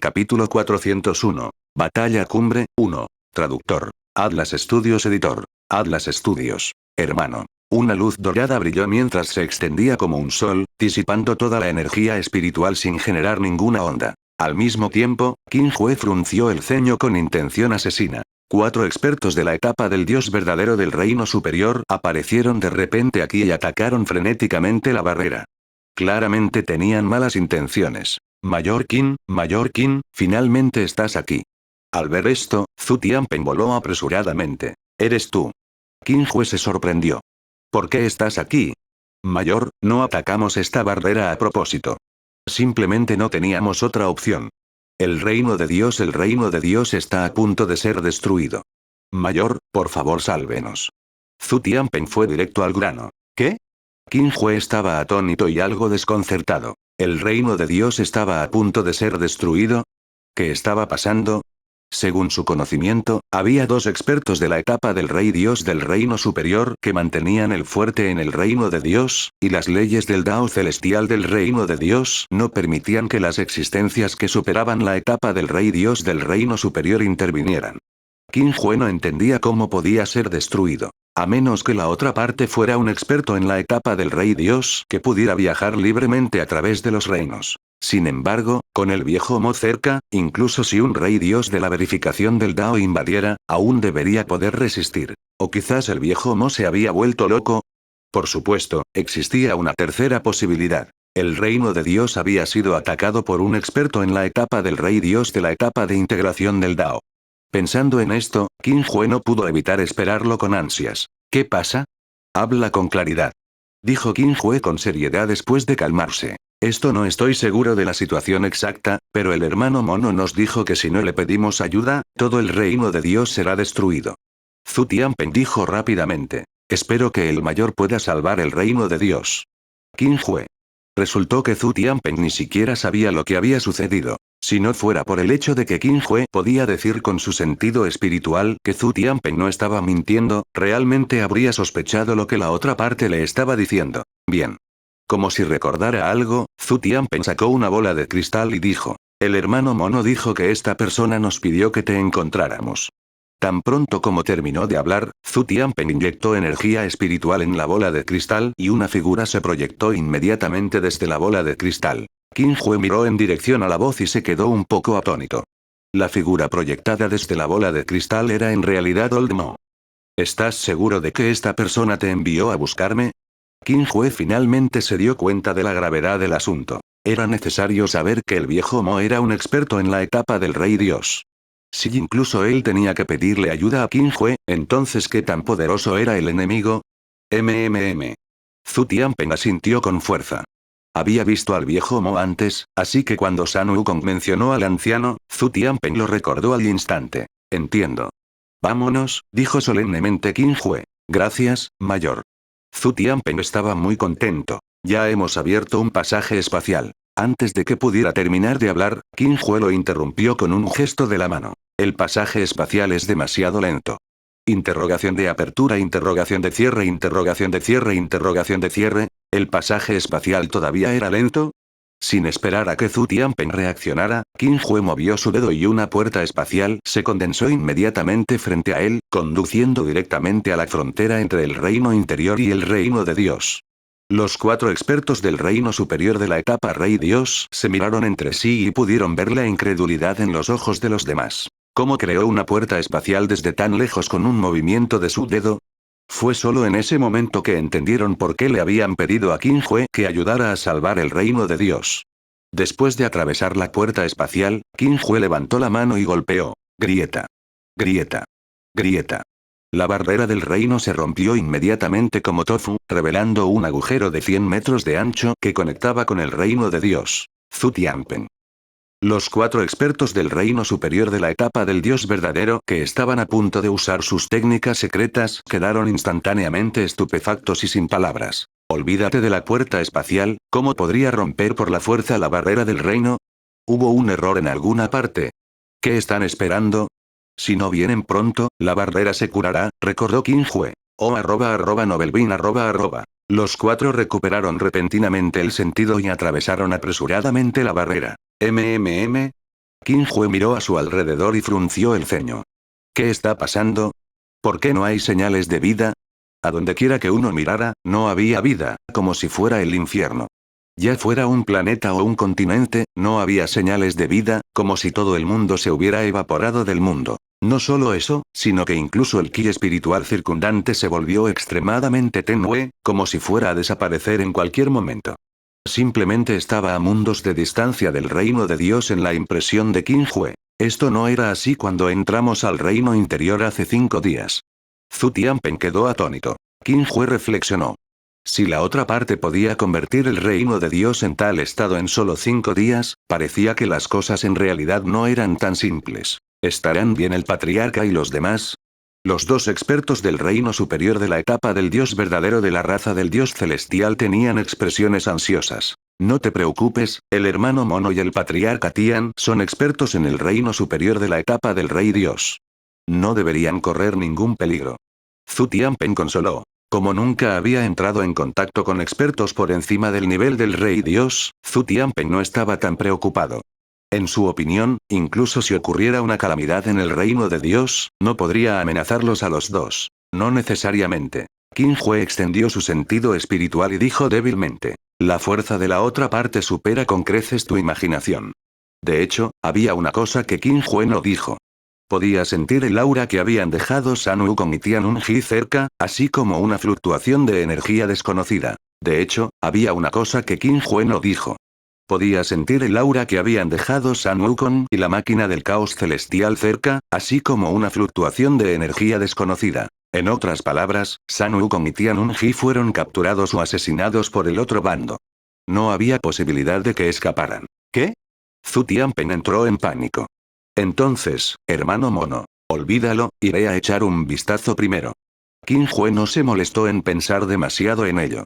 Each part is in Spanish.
Capítulo 401. Batalla Cumbre, 1. Traductor. Atlas Studios Editor. Atlas Studios. Hermano. Una luz dorada brilló mientras se extendía como un sol, disipando toda la energía espiritual sin generar ninguna onda. Al mismo tiempo, Qin Hue frunció el ceño con intención asesina. 4 expertos de la etapa del dios verdadero del reino superior aparecieron de repente aquí y atacaron frenéticamente la barrera. Claramente tenían malas intenciones. Mayor Qin, finalmente estás aquí. Al ver esto, Zhu Tianpeng voló apresuradamente. ¿Eres tú? Qin Hue se sorprendió. ¿Por qué estás aquí? Mayor, no atacamos esta barrera a propósito. Simplemente no teníamos otra opción. El reino de Dios está a punto de ser destruido. Mayor, por favor sálvenos. Zhu Tianpeng fue directo al grano. ¿Qué? Qin Hue estaba atónito y algo desconcertado. ¿El reino de Dios estaba a punto de ser destruido? ¿Qué estaba pasando? Según su conocimiento, había 2 expertos de la etapa del Rey Dios del Reino Superior que mantenían el fuerte en el Reino de Dios, y las leyes del Dao Celestial del Reino de Dios no permitían que las existencias que superaban la etapa del Rey Dios del Reino Superior intervinieran. Qin Hue no entendía cómo podía ser destruido. A menos que la otra parte fuera un experto en la etapa del Rey Dios que pudiera viajar libremente a través de los reinos. Sin embargo, con el viejo Mo cerca, incluso si un Rey Dios de la verificación del Dao invadiera, aún debería poder resistir. O quizás el viejo Mo se había vuelto loco. Por supuesto, existía una tercera posibilidad. El reino de Dios había sido atacado por un experto en la etapa del Rey Dios de la etapa de integración del Dao. Pensando en esto, Qin Hue no pudo evitar esperarlo con ansias. ¿Qué pasa? Habla con claridad. Dijo Qin Hue con seriedad después de calmarse. No estoy seguro de la situación exacta, pero el hermano Mono nos dijo que si no le pedimos ayuda, todo el reino de Dios será destruido. Zhu Tianpeng dijo rápidamente. Espero que el mayor pueda salvar el reino de Dios. Qin Hue. Resultó que Zhu Tianpeng ni siquiera sabía lo que había sucedido. Si no fuera por el hecho de que Qin Hue podía decir con su sentido espiritual que Zhu Tianpeng no estaba mintiendo, realmente habría sospechado lo que la otra parte le estaba diciendo. Bien. Como si recordara algo, Zhu Tianpeng sacó una bola de cristal y dijo. El hermano Mono dijo que esta persona nos pidió que te encontráramos. Tan pronto como terminó de hablar, Zhu Tianpeng inyectó energía espiritual en la bola de cristal y una figura se proyectó inmediatamente desde la bola de cristal. Qin Hue miró en dirección a la voz y se quedó un poco atónito. La figura proyectada desde la bola de cristal era en realidad Old Mo. ¿Estás seguro de que esta persona te envió a buscarme? Qin Hue finalmente se dio cuenta de la gravedad del asunto. Era necesario saber que el viejo Mo era un experto en la etapa del Rey Dios. Si incluso él tenía que pedirle ayuda a Qin Hue, entonces ¿qué tan poderoso era el enemigo? Zhu Tianpeng asintió con fuerza. Había visto al viejo Mo antes, así que cuando Sun Wukong mencionó al anciano, Zhu Tianpeng lo recordó al instante. Entiendo. Vámonos, dijo solemnemente Qin Hue. Gracias, mayor. Zhu Tianpeng estaba muy contento. Ya hemos abierto un pasaje espacial. Antes de que pudiera terminar de hablar, Qin Hue lo interrumpió con un gesto de la mano. El pasaje espacial es demasiado lento. Interrogación de apertura, interrogación de cierre, interrogación de cierre, interrogación de cierre. ¿El pasaje espacial todavía era lento? Sin esperar a que Zhu Tianpeng reaccionara, Qin Hue movió su dedo y una puerta espacial se condensó inmediatamente frente a él, conduciendo directamente a la frontera entre el reino interior y el reino de Dios. Los 4 expertos del reino superior de la etapa Rey Dios se miraron entre sí y pudieron ver la incredulidad en los ojos de los demás. ¿Cómo creó una puerta espacial desde tan lejos con un movimiento de su dedo? Fue solo en ese momento que entendieron por qué le habían pedido a Qin Hue que ayudara a salvar el reino de Dios. Después de atravesar la puerta espacial, Qin Hue levantó la mano y golpeó. Grieta. Grieta. Grieta. La barrera del reino se rompió inmediatamente como tofu, revelando un agujero de 100 metros de ancho que conectaba con el reino de Dios. Zhu Tianpeng. Los 4 expertos del reino superior de la etapa del Dios verdadero que estaban a punto de usar sus técnicas secretas quedaron instantáneamente estupefactos y sin palabras. Olvídate de la puerta espacial, ¿cómo podría romper por la fuerza la barrera del reino? ¿Hubo un error en alguna parte? ¿Qué están esperando? Si no vienen pronto, la barrera se curará, recordó Qin Hue. Nobelbean. Los 4 recuperaron repentinamente el sentido y atravesaron apresuradamente la barrera. Qin Hue miró a su alrededor y frunció el ceño. ¿Qué está pasando? ¿Por qué no hay señales de vida? A donde quiera que uno mirara, no había vida, como si fuera el infierno. Ya fuera un planeta o un continente, no había señales de vida, como si todo el mundo se hubiera evaporado del mundo. No solo eso, sino que incluso el ki espiritual circundante se volvió extremadamente tenue, como si fuera a desaparecer en cualquier momento. Simplemente estaba a mundos de distancia del reino de Dios en la impresión de Qin Hue. Esto no era así cuando entramos al reino interior hace 5 días. Zhu Tianpeng quedó atónito. Qin Hue reflexionó. Si la otra parte podía convertir el reino de Dios en tal estado en solo 5 días, parecía que las cosas en realidad no eran tan simples. ¿Estarán bien el patriarca y los demás? Los dos expertos del reino superior de la etapa del Dios verdadero de la raza del Dios celestial tenían expresiones ansiosas. No te preocupes, el hermano Mono y el patriarca Tian son expertos en el reino superior de la etapa del Rey Dios. No deberían correr ningún peligro. Zhu Tianpeng consoló. Como nunca había entrado en contacto con expertos por encima del nivel del Rey Dios, Zhu Tianpeng no estaba tan preocupado. En su opinión, incluso si ocurriera una calamidad en el reino de Dios, no podría amenazarlos a los dos. No necesariamente. Qin Hue extendió su sentido espiritual y dijo débilmente. La fuerza de la otra parte supera con creces tu imaginación. De hecho, había una cosa que Qin Hue no dijo. Podía sentir el aura que habían dejado San Wukong y Tianun-ji cerca, así como una fluctuación de energía desconocida. De hecho, había una cosa que Qin Hue no dijo. Podía sentir el aura que habían dejado San Wukong y la máquina del caos celestial cerca, así como una fluctuación de energía desconocida. En otras palabras, San Wukong y Tianun-ji fueron capturados o asesinados por el otro bando. No había posibilidad de que escaparan. ¿Qué? Zhu Tianpeng entró en pánico. Entonces, hermano Mono, olvídalo, iré a echar un vistazo primero. Qin Hue no se molestó en pensar demasiado en ello.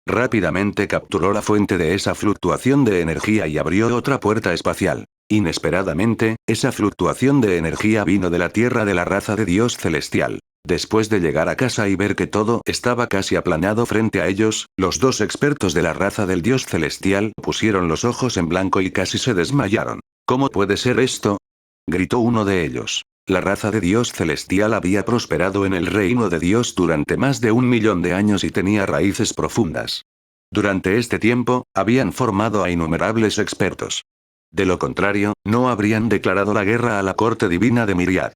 Rápidamente capturó la fuente de esa fluctuación de energía y abrió otra puerta espacial. Inesperadamente, esa fluctuación de energía vino de la tierra de la raza de Dios celestial. Después de llegar a casa y ver que todo estaba casi aplanado frente a ellos, los dos expertos de la raza del Dios celestial pusieron los ojos en blanco y casi se desmayaron. ¿Cómo puede ser esto? Gritó uno de ellos. La raza de Dios celestial había prosperado en el reino de Dios durante más de 1.000.000 de años y tenía raíces profundas. Durante este tiempo, habían formado a innumerables expertos. De lo contrario, no habrían declarado la guerra a la corte divina de Miriad.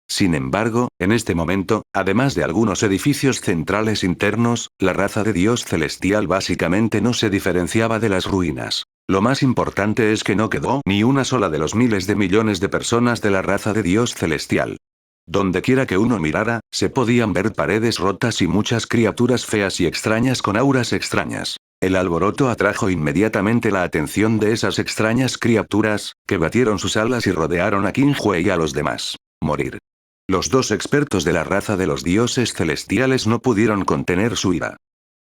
Sin embargo, en este momento, además de algunos edificios centrales internos, la raza de Dios celestial básicamente no se diferenciaba de las ruinas. Lo más importante es que no quedó ni una sola de los miles de millones de personas de la raza de Dios celestial. Dondequiera que uno mirara, se podían ver paredes rotas y muchas criaturas feas y extrañas con auras extrañas. El alboroto atrajo inmediatamente la atención de esas extrañas criaturas, que batieron sus alas y rodearon a Qin Hue y a los demás. Morir. Los dos expertos de la raza de los dioses celestiales no pudieron contener su ira.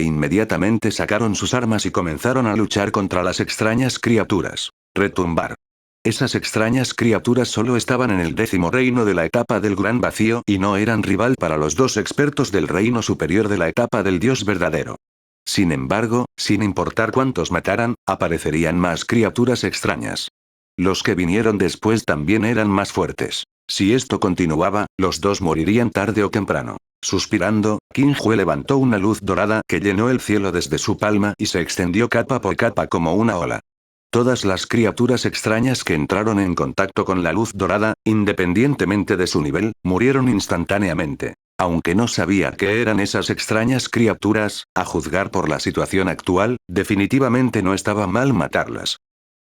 Inmediatamente sacaron sus armas y comenzaron a luchar contra las extrañas criaturas. Retumbar. Esas extrañas criaturas solo estaban en el 10º reino de la etapa del gran vacío y no eran rival para los dos expertos del reino superior de la etapa del Dios verdadero. Sin embargo, sin importar cuántos mataran, aparecerían más criaturas extrañas. Los que vinieron después también eran más fuertes. Si esto continuaba, los dos morirían tarde o temprano. Suspirando, Qin Hue levantó una luz dorada que llenó el cielo desde su palma y se extendió capa por capa como una ola. Todas las criaturas extrañas que entraron en contacto con la luz dorada, independientemente de su nivel, murieron instantáneamente. Aunque no sabía qué eran esas extrañas criaturas, a juzgar por la situación actual, definitivamente no estaba mal matarlas.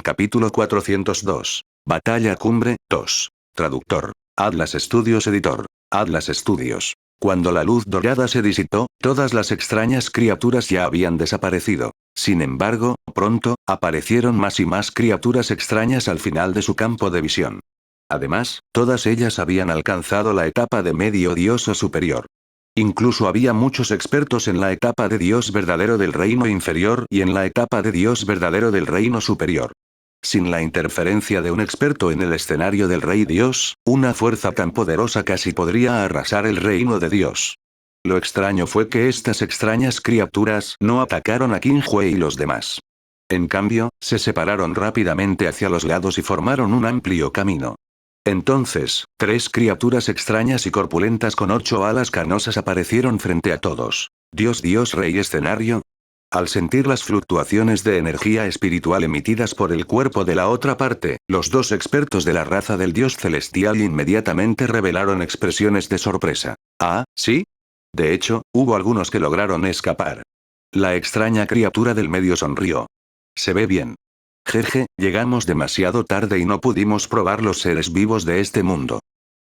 Capítulo 402. Batalla Cumbre, 2. Traductor. Atlas Studios Editor. Atlas Studios. Cuando la luz dorada se disipó, todas las extrañas criaturas ya habían desaparecido. Sin embargo, pronto, aparecieron más y más criaturas extrañas al final de su campo de visión. Además, todas ellas habían alcanzado la etapa de medio dios o superior. Incluso había muchos expertos en la etapa de Dios verdadero del reino inferior y en la etapa de Dios verdadero del reino superior. Sin la interferencia de un experto en el escenario del Rey Dios, una fuerza tan poderosa casi podría arrasar el reino de Dios. Lo extraño fue que estas extrañas criaturas no atacaron a Qin Hue y los demás. En cambio, se separaron rápidamente hacia los lados y formaron un amplio camino. Entonces, 3 criaturas extrañas y corpulentas con 8 alas canosas aparecieron frente a todos. Dios rey escenario. Al sentir las fluctuaciones de energía espiritual emitidas por el cuerpo de la otra parte, los 2 expertos de la raza del dios celestial inmediatamente revelaron expresiones de sorpresa. ¿Ah, sí? De hecho, hubo algunos que lograron escapar. La extraña criatura del medio sonrió. Se ve bien. Jeje, llegamos demasiado tarde y no pudimos probar los seres vivos de este mundo.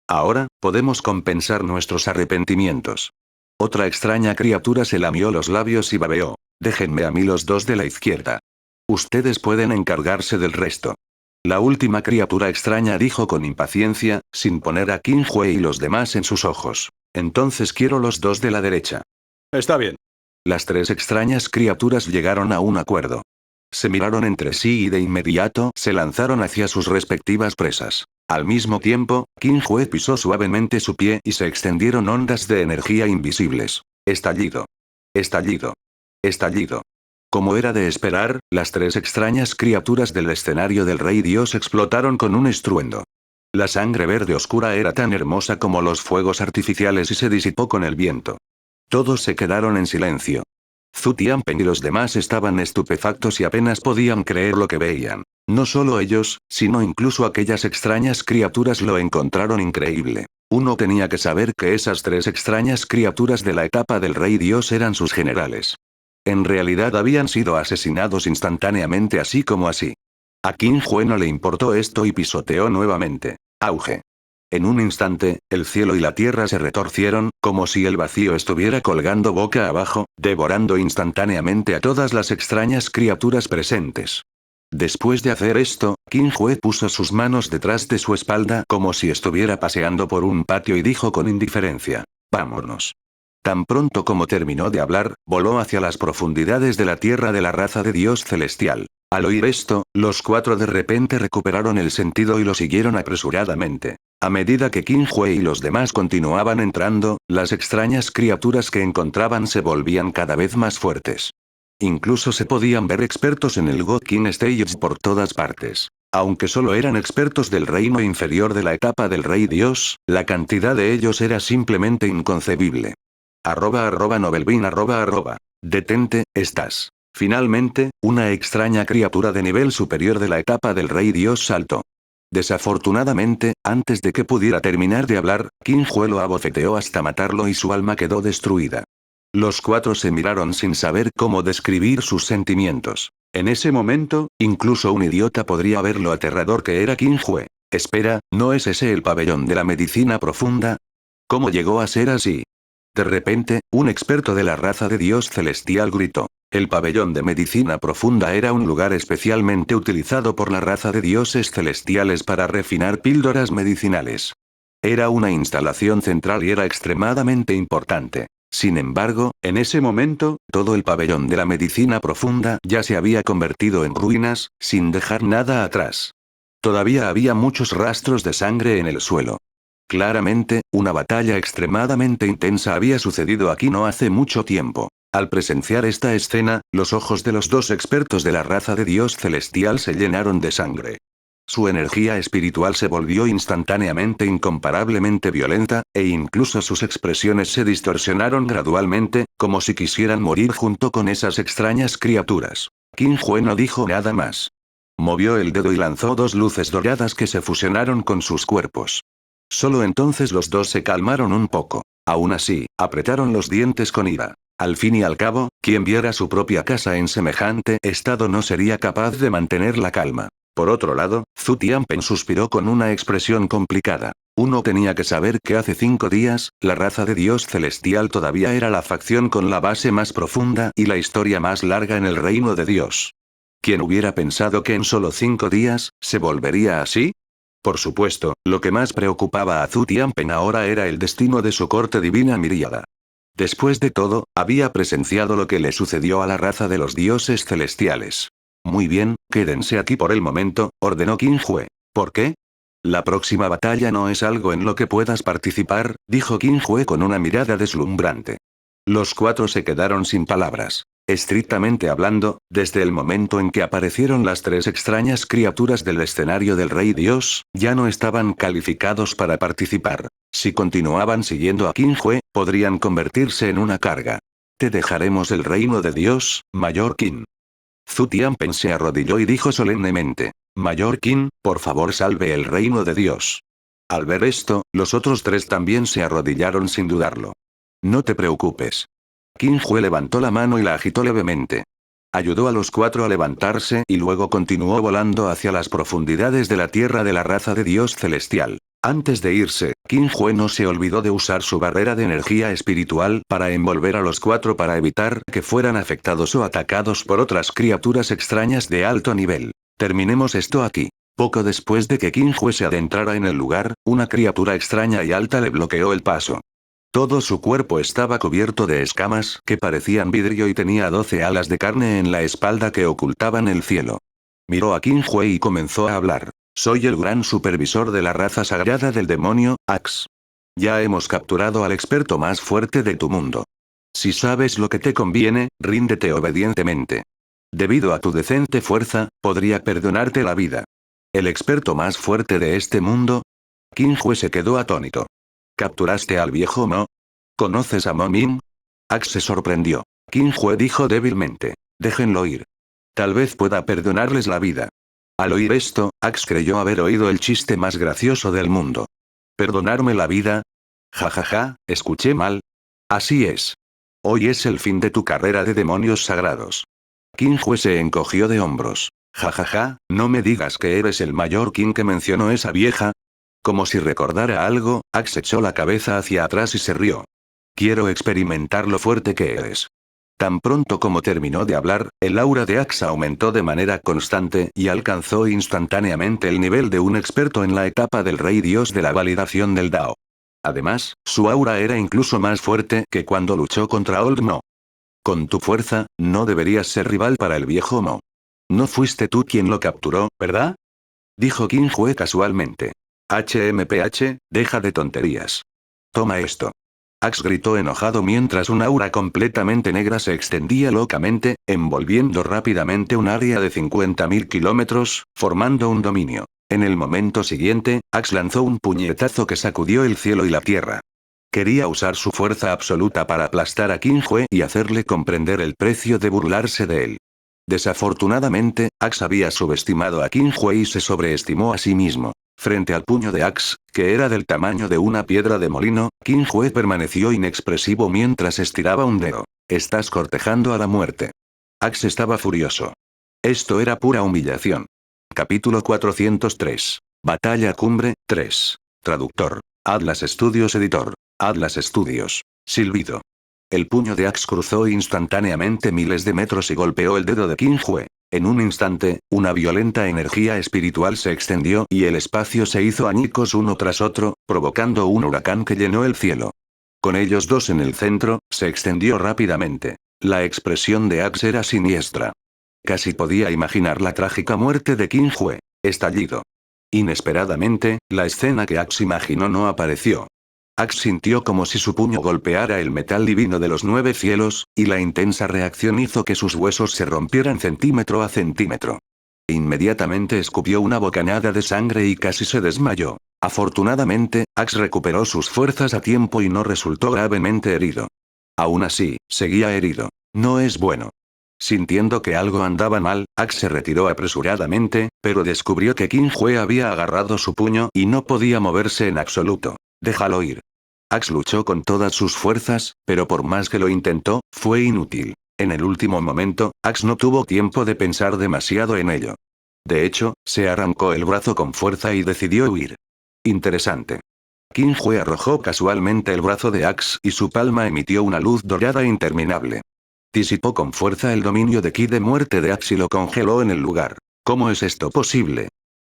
Ahora, podemos compensar nuestros arrepentimientos. Otra extraña criatura se lamió los labios y babeó. Déjenme a mí los 2 de la izquierda. Ustedes pueden encargarse del resto. La última criatura extraña dijo con impaciencia, sin poner a Qin Hue y los demás en sus ojos. Entonces quiero los 2 de la derecha. Está bien. Las 3 extrañas criaturas llegaron a un acuerdo. Se miraron entre sí y de inmediato se lanzaron hacia sus respectivas presas. Al mismo tiempo, Qin Hue pisó suavemente su pie y se extendieron ondas de energía invisibles. Estallido. Estallido. Estallido. Como era de esperar, las 3 extrañas criaturas del escenario del Rey Dios explotaron con un estruendo. La sangre verde oscura era tan hermosa como los fuegos artificiales y se disipó con el viento. Todos se quedaron en silencio. Zhu Tianping y los demás estaban estupefactos y apenas podían creer lo que veían. No solo ellos, sino incluso aquellas extrañas criaturas lo encontraron increíble. Uno tenía que saber que esas 3 extrañas criaturas de la etapa del Rey Dios eran sus generales. En realidad habían sido asesinados instantáneamente así como así. A Qin Hue no le importó esto y pisoteó nuevamente. Auge. En un instante, el cielo y la tierra se retorcieron, como si el vacío estuviera colgando boca abajo, devorando instantáneamente a todas las extrañas criaturas presentes. Después de hacer esto, Qin Hue puso sus manos detrás de su espalda como si estuviera paseando por un patio y dijo con indiferencia: «Vámonos». Tan pronto como terminó de hablar, voló hacia las profundidades de la tierra de la raza de Dios celestial. Al oír esto, los 4 de repente recuperaron el sentido y lo siguieron apresuradamente. A medida que Qin Hue y los demás continuaban entrando, las extrañas criaturas que encontraban se volvían cada vez más fuertes. Incluso se podían ver expertos en el God King Stage por todas partes. Aunque solo eran expertos del reino inferior de la etapa del Rey Dios, la cantidad de ellos era simplemente inconcebible. @Novelbean Detente, estás. Finalmente, una extraña criatura de nivel superior de la etapa del Rey Dios saltó. Desafortunadamente, antes de que pudiera terminar de hablar, Qin Hue lo abofeteó hasta matarlo y su alma quedó destruida. Los 4 se miraron sin saber cómo describir sus sentimientos. En ese momento, incluso un idiota podría ver lo aterrador que era Qin Hue. Espera, ¿no es ese el pabellón de la medicina profunda? ¿Cómo llegó a ser así? De repente, un experto de la raza de Dios celestial gritó. El pabellón de medicina profunda era un lugar especialmente utilizado por la raza de dioses celestiales para refinar píldoras medicinales. Era una instalación central y era extremadamente importante. Sin embargo, en ese momento, todo el pabellón de la medicina profunda ya se había convertido en ruinas, sin dejar nada atrás. Todavía había muchos rastros de sangre en el suelo. Claramente, una batalla extremadamente intensa había sucedido aquí no hace mucho tiempo. Al presenciar esta escena, los ojos de los 2 expertos de la raza de Dios celestial se llenaron de sangre. Su energía espiritual se volvió instantáneamente incomparablemente violenta, e incluso sus expresiones se distorsionaron gradualmente, como si quisieran morir junto con esas extrañas criaturas. Qin Hue no dijo nada más. Movió el dedo y lanzó 2 luces doradas que se fusionaron con sus cuerpos. Solo entonces los 2 se calmaron un poco. Aún así, apretaron los dientes con ira. Al fin y al cabo, quien viera su propia casa en semejante estado no sería capaz de mantener la calma. Por otro lado, Zhu Tianping suspiró con una expresión complicada. Uno tenía que saber que hace 5 días, la raza de Dios celestial todavía era la facción con la base más profunda y la historia más larga en el reino de Dios. ¿Quién hubiera pensado que en solo 5 días, se volvería así? Por supuesto, lo que más preocupaba a Zhu Tianping ahora era el destino de su corte divina miríada. Después de todo, había presenciado lo que le sucedió a la raza de los dioses celestiales. Muy bien, quédense aquí por el momento, ordenó Qin Hue. ¿Por qué? La próxima batalla no es algo en lo que puedas participar, dijo Qin Hue con una mirada deslumbrante. Los 4 se quedaron sin palabras. Estrictamente hablando, desde el momento en que aparecieron las tres extrañas criaturas del escenario del Rey Dios, ya no estaban calificados para participar. Si continuaban siguiendo a Qin Hue, podrían convertirse en una carga. Te dejaremos el reino de Dios, Mayor Qin. Zhu Tianpeng se arrodilló y dijo solemnemente: Mayor Qin, por favor salve el reino de Dios. Al ver esto, los otros tres también se arrodillaron sin dudarlo. No te preocupes. Qin Hue levantó la mano y la agitó levemente. Ayudó a los cuatro a levantarse y luego continuó volando hacia las profundidades de la tierra de la raza de Dios celestial. Antes de irse, Qin Hue no se olvidó de usar su barrera de energía espiritual para envolver a los cuatro para evitar que fueran afectados o atacados por otras criaturas extrañas de alto nivel. Terminemos esto aquí. Poco después de que Qin Hue se adentrara en el lugar, una criatura extraña y alta le bloqueó el paso. Todo su cuerpo estaba cubierto de escamas que parecían vidrio y tenía 12 alas de carne en la espalda que ocultaban el cielo. Miró a Qin Hue y comenzó a hablar. Soy el gran supervisor de la raza sagrada del demonio, Ax. Ya hemos capturado al experto más fuerte de tu mundo. Si sabes lo que te conviene, ríndete obedientemente. Debido a tu decente fuerza, podría perdonarte la vida. ¿El experto más fuerte de este mundo? Qin Hue se quedó atónito. ¿Capturaste al viejo Mo? ¿Conoces a Mo Min? Ax se sorprendió. Qin Hue dijo débilmente. Déjenlo ir. Tal vez pueda perdonarles la vida. Al oír esto, Ax creyó haber oído el chiste más gracioso del mundo. ¿Perdonarme la vida? Jajaja, escuché mal. Así es. Hoy es el fin de tu carrera de demonios sagrados. Qin Hue se encogió de hombros. Jajaja, no me digas que eres el mayor Qin que mencionó esa vieja. Como si recordara algo, Ax echó la cabeza hacia atrás y se rió. Quiero experimentar lo fuerte que eres. Tan pronto como terminó de hablar, el aura de Ax aumentó de manera constante y alcanzó instantáneamente el nivel de un experto en la etapa del Rey Dios de la validación del Dao. Además, su aura era incluso más fuerte que cuando luchó contra Old Mo. Con tu fuerza, no deberías ser rival para el viejo Mo. No fuiste tú quien lo capturó, ¿verdad? Dijo Qin Hue casualmente. HMPH, deja de tonterías. Toma esto. Ax gritó enojado mientras un aura completamente negra se extendía locamente, envolviendo rápidamente un área de 50.000 kilómetros, formando un dominio. En el momento siguiente, Ax lanzó un puñetazo que sacudió el cielo y la tierra. Quería usar su fuerza absoluta para aplastar a Qin Hue y hacerle comprender el precio de burlarse de él. Desafortunadamente, Ax había subestimado a Qin Hue y se sobreestimó a sí mismo. Frente al puño de Ax, que era del tamaño de una piedra de molino, Qin Hue permaneció inexpresivo mientras estiraba un dedo. Estás cortejando a la muerte. Ax estaba furioso. Esto era pura humillación. Capítulo 403. Batalla Cumbre, 3. Traductor. Atlas Studios Editor. Atlas Studios. Silbido. El puño de Ax cruzó instantáneamente miles de metros y golpeó el dedo de Qin Hue. En un instante, una violenta energía espiritual se extendió y el espacio se hizo añicos uno tras otro, provocando un huracán que llenó el cielo. Con ellos dos en el centro, se extendió rápidamente. La expresión de Ax era siniestra. Casi podía imaginar la trágica muerte de Qin Hue. Estallido. Inesperadamente, la escena que Ax imaginó no apareció. Ax sintió como si su puño golpeara el metal divino de los 9 cielos, y la intensa reacción hizo que sus huesos se rompieran centímetro a centímetro. Inmediatamente escupió una bocanada de sangre y casi se desmayó. Afortunadamente, Ax recuperó sus fuerzas a tiempo y no resultó gravemente herido. Aún así, seguía herido. No es bueno. Sintiendo que algo andaba mal, Ax se retiró apresuradamente, pero descubrió que Qin Hue había agarrado su puño y no podía moverse en absoluto. Déjalo ir. Ax luchó con todas sus fuerzas, pero por más que lo intentó, fue inútil. En el último momento, Ax no tuvo tiempo de pensar demasiado en ello. De hecho, se arrancó el brazo con fuerza y decidió huir. Interesante. Qin Hue arrojó casualmente el brazo de Ax y su palma emitió una luz dorada interminable. Disipó con fuerza el dominio de ki de muerte de Ax y lo congeló en el lugar. ¿Cómo es esto posible?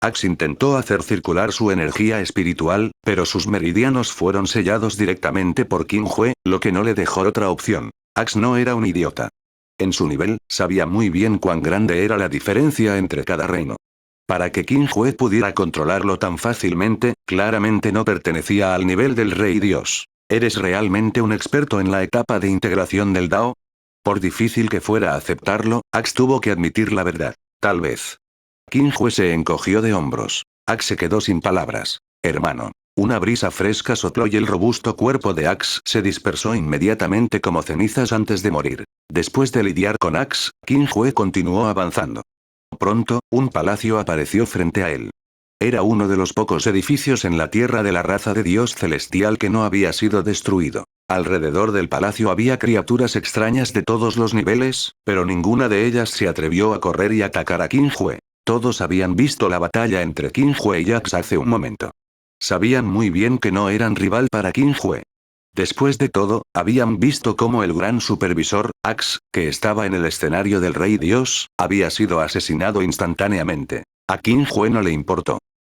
Ax intentó hacer circular su energía espiritual, pero sus meridianos fueron sellados directamente por Qin Hue, lo que no le dejó otra opción. Ax no era un idiota. En su nivel, sabía muy bien cuán grande era la diferencia entre cada reino. Para que Qin Hue pudiera controlarlo tan fácilmente, claramente no pertenecía al nivel del Rey Dios. ¿Eres realmente un experto en la etapa de integración del Dao? Por difícil que fuera aceptarlo, Ax tuvo que admitir la verdad. Tal vez. Qin Hue se encogió de hombros. Ax se quedó sin palabras. Hermano. Una brisa fresca sopló y el robusto cuerpo de Ax se dispersó inmediatamente como cenizas antes de morir. Después de lidiar con Ax, Qin Hue continuó avanzando. Pronto, un palacio apareció frente a él. Era uno de los pocos edificios en la tierra de la raza de Dios celestial que no había sido destruido. Alrededor del palacio había criaturas extrañas de todos los niveles, pero ninguna de ellas se atrevió a correr y atacar a Qin Hue. Todos habían visto la batalla entre Qin Hue y Ax hace un momento. Sabían muy bien que no eran rival para Qin Hue. Después de todo, habían visto cómo el gran supervisor, Ax, que estaba en el escenario del Rey Dios, había sido asesinado instantáneamente. A Qin Hue no le importó.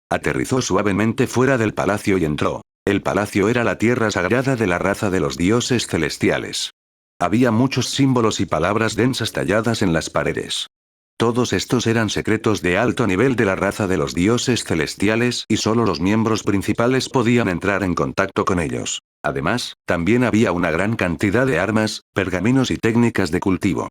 Aterrizó suavemente fuera del palacio y entró. El palacio era la tierra sagrada de la raza de los dioses celestiales. Había muchos símbolos y palabras densas talladas en las paredes. Todos estos eran secretos de alto nivel de la raza de los dioses celestiales y solo los miembros principales podían entrar en contacto con ellos. Además, también había una gran cantidad de armas, pergaminos y técnicas de cultivo.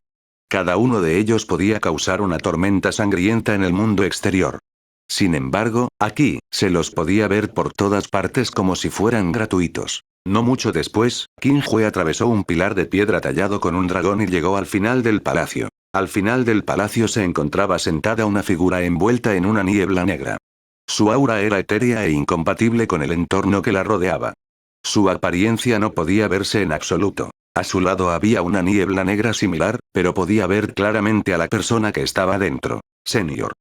Cada uno de ellos podía causar una tormenta sangrienta en el mundo exterior. Sin embargo, aquí, se los podía ver por todas partes como si fueran gratuitos. No mucho después, Qin Hue atravesó un pilar de piedra tallado con un dragón y llegó al final del palacio. Al final del palacio se encontraba sentada una figura envuelta en una niebla negra. Su aura era etérea e incompatible con el entorno que la rodeaba. Su apariencia no podía verse en absoluto. A su lado había una niebla negra similar, pero podía ver claramente a la persona que estaba dentro. Señor.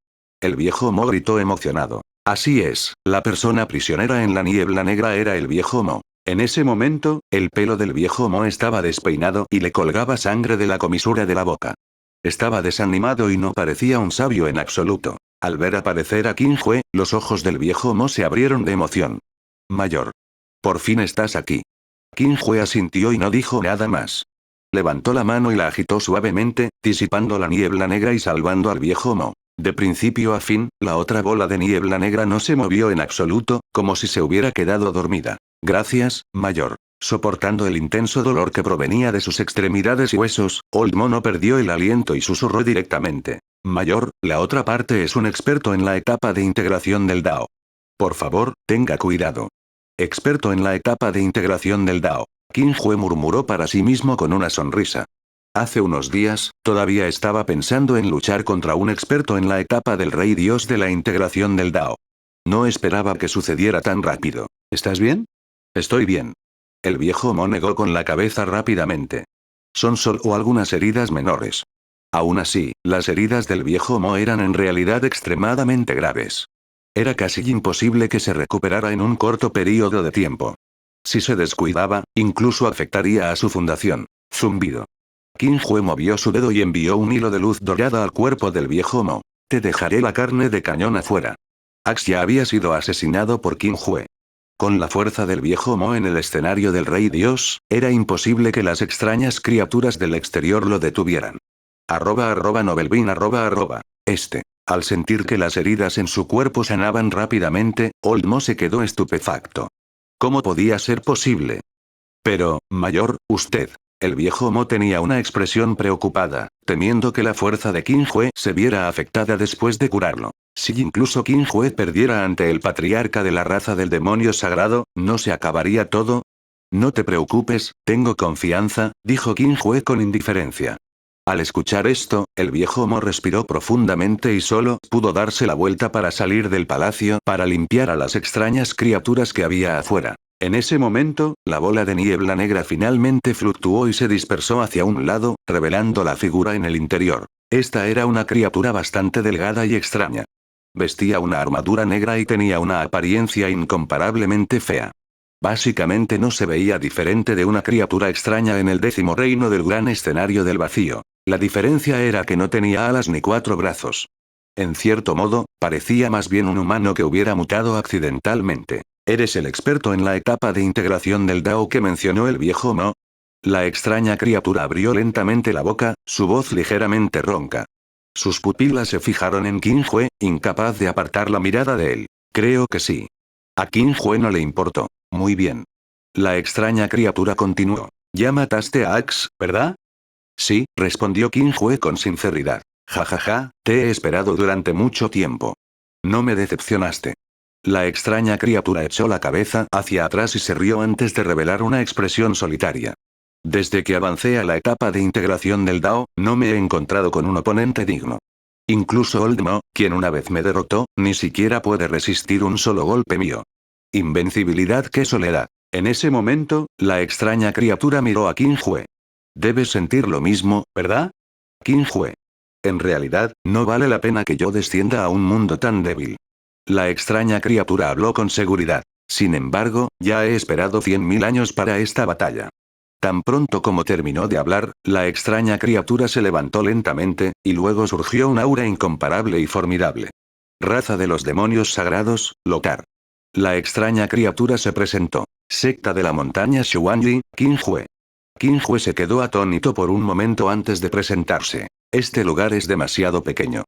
El viejo Mo gritó emocionado. Así es, la persona prisionera en la niebla negra era el viejo Mo. En ese momento, el pelo del viejo Mo estaba despeinado y le colgaba sangre de la comisura de la boca. Estaba desanimado y no parecía un sabio en absoluto. Al ver aparecer a Qin Hue, los ojos del viejo Mo se abrieron de emoción. Mayor. Por fin estás aquí. Qin Hue asintió y no dijo nada más. Levantó la mano y la agitó suavemente, disipando la niebla negra y salvando al viejo Mo. De principio a fin, la otra bola de niebla negra no se movió en absoluto, como si se hubiera quedado dormida. Gracias, mayor. Soportando el intenso dolor que provenía de sus extremidades y huesos, Old Mo no perdió el aliento y susurró directamente. Mayor, la otra parte es un experto en la etapa de integración del Dao. Por favor, tenga cuidado. Experto en la etapa de integración del Dao. Qin Hue murmuró para sí mismo con una sonrisa. Hace unos días, todavía estaba pensando en luchar contra un experto en la etapa del Rey Dios de la integración del Dao. No esperaba que sucediera tan rápido. ¿Estás bien? Estoy bien. El viejo Mo negó con la cabeza rápidamente. Son solo algunas heridas menores. Aún así, las heridas del viejo Mo eran en realidad extremadamente graves. Era casi imposible que se recuperara en un corto periodo de tiempo. Si se descuidaba, incluso afectaría a su fundación. Zumbido. Qin Hue movió su dedo y envió un hilo de luz dorada al cuerpo del viejo Mo. Te dejaré la carne de cañón afuera. Ax ya había sido asesinado por Qin Hue. Con la fuerza del viejo Mo en el escenario del Rey Dios, era imposible que las extrañas criaturas del exterior lo detuvieran. @Novelbean Al sentir que las heridas en su cuerpo sanaban rápidamente, Old Mo se quedó estupefacto. ¿Cómo podía ser posible? Pero, mayor, usted. El viejo Mo tenía una expresión preocupada, temiendo que la fuerza de Qin Hue se viera afectada después de curarlo. Si incluso Qin Hue perdiera ante el patriarca de la raza del demonio sagrado, ¿no se acabaría todo? No te preocupes, tengo confianza, dijo Qin Hue con indiferencia. Al escuchar esto, el viejo Mo respiró profundamente y solo pudo darse la vuelta para salir del palacio para limpiar a las extrañas criaturas que había afuera. En ese momento, la bola de niebla negra finalmente fluctuó y se dispersó hacia un lado, revelando la figura en el interior. Esta era una criatura bastante delgada y extraña. Vestía una armadura negra y tenía una apariencia incomparablemente fea. Básicamente no se veía diferente de una criatura extraña en el 10º reino del gran escenario del vacío. La diferencia era que no tenía alas ni 4 brazos. En cierto modo, parecía más bien un humano que hubiera mutado accidentalmente. ¿Eres el experto en la etapa de integración del Dao que mencionó el viejo Mo? La extraña criatura abrió lentamente la boca, su voz ligeramente ronca. Sus pupilas se fijaron en Qin Hue, incapaz de apartar la mirada de él. Creo que sí. A Qin Hue no le importó. Muy bien. La extraña criatura continuó. Ya mataste a Ax, ¿verdad? Sí, respondió Qin Hue con sinceridad. Jajaja, te he esperado durante mucho tiempo. No me decepcionaste. La extraña criatura echó la cabeza hacia atrás y se rió antes de revelar una expresión solitaria. Desde que avancé a la etapa de integración del Dao, no me he encontrado con un oponente digno. Incluso Old Mo, quien una vez me derrotó, ni siquiera puede resistir un solo golpe mío. Invencibilidad, qué soledad. En ese momento, la extraña criatura miró a Qin Hue. Debes sentir lo mismo, ¿verdad? Qin Hue. En realidad, no vale la pena que yo descienda a un mundo tan débil. La extraña criatura habló con seguridad. Sin embargo, ya he esperado 100.000 años para esta batalla. Tan pronto como terminó de hablar, la extraña criatura se levantó lentamente, y luego surgió un aura incomparable y formidable. Raza de los demonios sagrados, Lothar. La extraña criatura se presentó. Secta de la montaña Xuanyi, Qin Hue. Qin Hue se quedó atónito por un momento antes de presentarse. Este lugar es demasiado pequeño.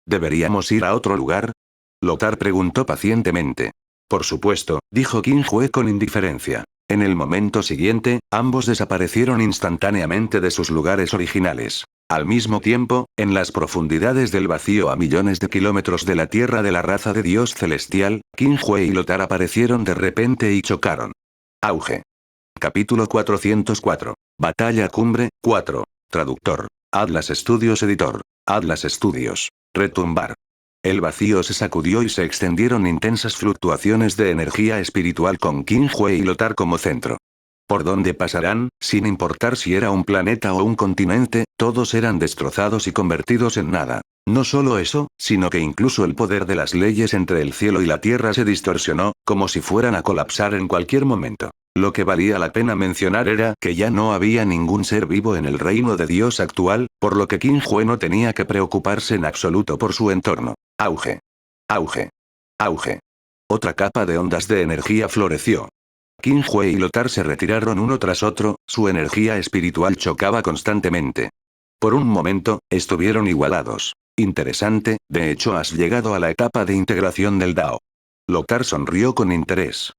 ¿Deberíamos ir a otro lugar? Lothar preguntó pacientemente. Por supuesto, dijo Qin Hue con indiferencia. En el momento siguiente, ambos desaparecieron instantáneamente de sus lugares originales. Al mismo tiempo, en las profundidades del vacío a millones de kilómetros de la tierra de la raza de Dios celestial, Qin Hue y Lothar aparecieron de repente y chocaron. Auge. Capítulo 404. Batalla Cumbre, 4. Traductor. Atlas Studios Editor. Atlas Studios. Retumbar. El vacío se sacudió y se extendieron intensas fluctuaciones de energía espiritual con Qin Hue y Lothar como centro. Por donde pasarán, sin importar si era un planeta o un continente, todos eran destrozados y convertidos en nada. No solo eso, sino que incluso el poder de las leyes entre el cielo y la tierra se distorsionó, como si fueran a colapsar en cualquier momento. Lo que valía la pena mencionar era que ya no había ningún ser vivo en el reino de Dios actual, por lo que Qin Hue no tenía que preocuparse en absoluto por su entorno. Auge. Auge. Auge. Otra capa de ondas de energía floreció. Qin Hue y Lothar se retiraron uno tras otro, su energía espiritual chocaba constantemente. Por un momento, estuvieron igualados. Interesante, de hecho has llegado a la etapa de integración del Dao. Lothar sonrió con interés.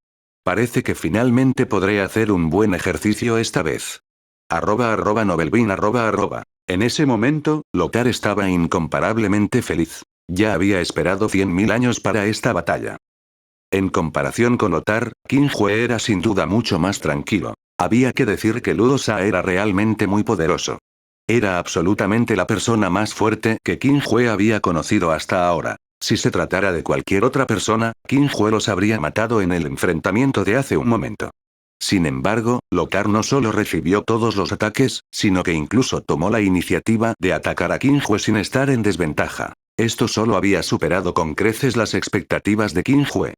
Parece que finalmente podré hacer un buen ejercicio esta vez. @novelbean @. En ese momento, Lothar estaba incomparablemente feliz. Ya había esperado 100.000 años para esta batalla. En comparación con Lothar, Qin Hue era sin duda mucho más tranquilo. Había que decir que Ludo Sa era realmente muy poderoso. Era absolutamente la persona más fuerte que Qin Hue había conocido hasta ahora. Si se tratara de cualquier otra persona, Qin Hue los habría matado en el enfrentamiento de hace un momento. Sin embargo, Lothar no solo recibió todos los ataques, sino que incluso tomó la iniciativa de atacar a Qin Hue sin estar en desventaja. Esto solo había superado con creces las expectativas de Qin Hue.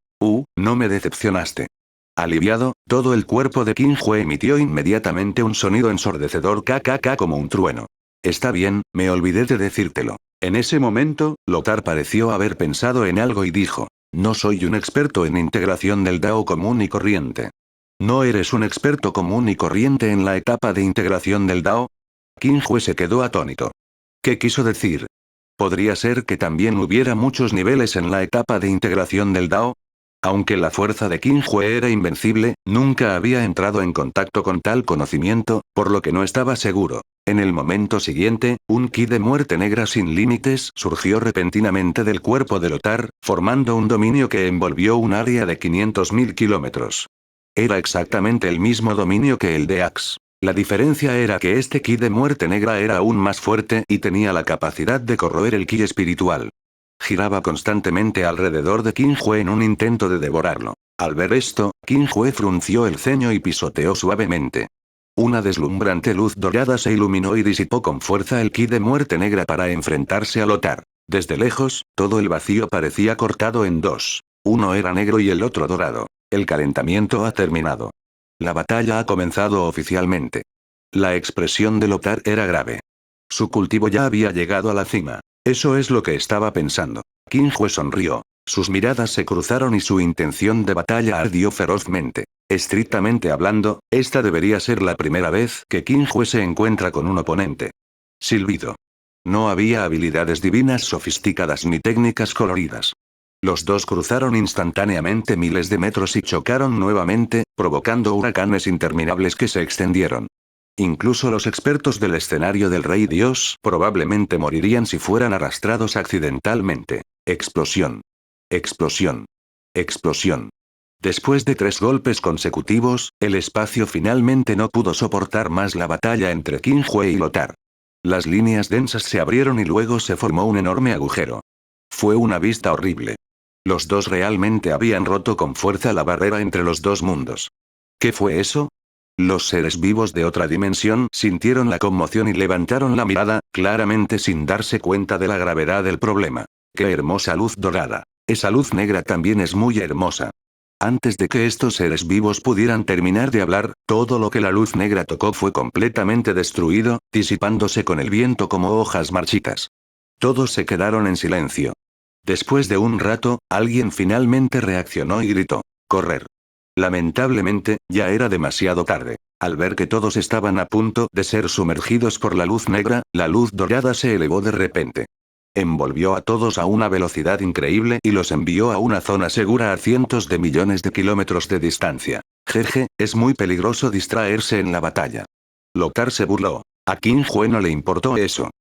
No me decepcionaste. Aliviado, todo el cuerpo de Qin Hue emitió inmediatamente un sonido ensordecedor kkk como un trueno. Está bien, me olvidé de decírtelo. En ese momento, Lothar pareció haber pensado en algo y dijo, no soy un experto en integración del Dao común y corriente. ¿No eres un experto común y corriente en la etapa de integración del Dao? Qin Hue se quedó atónito. ¿Qué quiso decir? ¿Podría ser que también hubiera muchos niveles en la etapa de integración del Dao? Aunque la fuerza de Qin Hue era invencible, nunca había entrado en contacto con tal conocimiento, por lo que no estaba seguro. En el momento siguiente, un ki de muerte negra sin límites surgió repentinamente del cuerpo de Lothar, formando un dominio que envolvió un área de 500.000 kilómetros. Era exactamente el mismo dominio que el de Axe. La diferencia era que este ki de muerte negra era aún más fuerte y tenía la capacidad de corroer el ki espiritual. Giraba constantemente alrededor de Qin Hue en un intento de devorarlo. Al ver esto, Qin Hue frunció el ceño y pisoteó suavemente. Una deslumbrante luz dorada se iluminó y disipó con fuerza el ki de muerte negra para enfrentarse a Lothar. Desde lejos, todo el vacío parecía cortado en dos. Uno era negro y el otro dorado. El calentamiento ha terminado. La batalla ha comenzado oficialmente. La expresión de Lothar era grave. Su cultivo ya había llegado a la cima. Eso es lo que estaba pensando. Qin Hue sonrió. Sus miradas se cruzaron y su intención de batalla ardió ferozmente. Estrictamente hablando, esta debería ser la primera vez que Qin Hue se encuentra con un oponente. Silbido. No había habilidades divinas sofisticadas ni técnicas coloridas. Los dos cruzaron instantáneamente miles de metros y chocaron nuevamente, provocando huracanes interminables que se extendieron. Incluso los expertos del escenario del Rey Dios probablemente morirían si fueran arrastrados accidentalmente. Explosión. Explosión. Explosión. Después de 3 golpes consecutivos, el espacio finalmente no pudo soportar más la batalla entre Qin Hue y Lothar. Las líneas densas se abrieron y luego se formó un enorme agujero. Fue una vista horrible. Los dos realmente habían roto con fuerza la barrera entre los dos mundos. ¿Qué fue eso? Los seres vivos de otra dimensión sintieron la conmoción y levantaron la mirada, claramente sin darse cuenta de la gravedad del problema. ¡Qué hermosa luz dorada! Esa luz negra también es muy hermosa. Antes de que estos seres vivos pudieran terminar de hablar, todo lo que la luz negra tocó fue completamente destruido, disipándose con el viento como hojas marchitas. Todos se quedaron en silencio. Después de un rato, alguien finalmente reaccionó y gritó: ¡correr! Lamentablemente, ya era demasiado tarde. Al ver que todos estaban a punto de ser sumergidos por la luz negra, la luz dorada se elevó de repente. Envolvió a todos a una velocidad increíble y los envió a una zona segura a cientos de millones de kilómetros de distancia. Jeje, es muy peligroso distraerse en la batalla. Lothar se burló. A Qin Hue no le importó eso.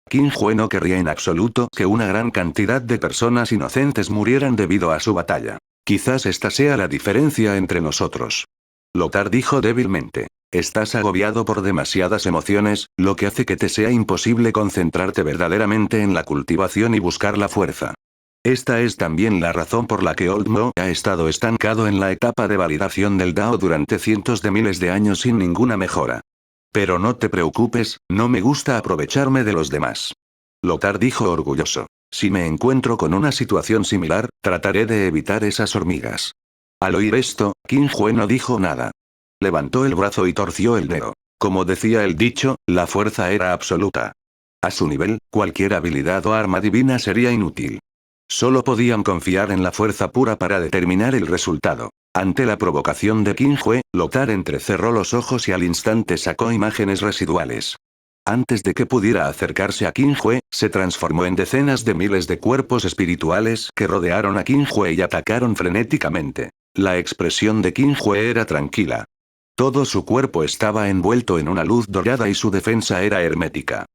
Qin Hue no querría en absoluto que una gran cantidad de personas inocentes murieran debido a su batalla. Quizás esta sea la diferencia entre nosotros. Lothar dijo débilmente. Estás agobiado por demasiadas emociones, lo que hace que te sea imposible concentrarte verdaderamente en la cultivación y buscar la fuerza. Esta es también la razón por la que Old Mo ha estado estancado en la etapa de validación del Dao durante cientos de miles de años sin ninguna mejora. Pero no te preocupes, no me gusta aprovecharme de los demás. Lothar dijo orgulloso. Si me encuentro con una situación similar, trataré de evitar esas hormigas. Al oír esto, Qin Hue no dijo nada. Levantó el brazo y torció el dedo. Como decía el dicho, la fuerza era absoluta. A su nivel, cualquier habilidad o arma divina sería inútil. Solo podían confiar en la fuerza pura para determinar el resultado. Ante la provocación de Qin Hue, Lothar entrecerró los ojos y al instante sacó imágenes residuales. Antes de que pudiera acercarse a Qin Hue, se transformó en decenas de miles de cuerpos espirituales que rodearon a Qin Hue y atacaron frenéticamente. La expresión de Qin Hue era tranquila. Todo su cuerpo estaba envuelto en una luz dorada y su defensa era hermética.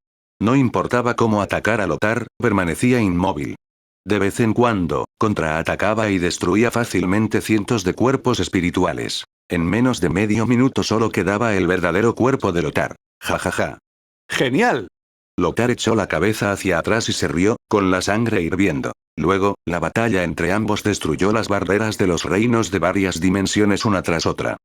No importaba cómo atacar a Lothar, permanecía inmóvil. De vez en cuando, contraatacaba y destruía fácilmente cientos de cuerpos espirituales. En menos de medio minuto solo quedaba el verdadero cuerpo de Lothar. Jajaja. ¡Genial! Lothar echó la cabeza hacia atrás y se rió, con la sangre hirviendo. Luego, la batalla entre ambos destruyó las barreras de los reinos de varias dimensiones una tras otra.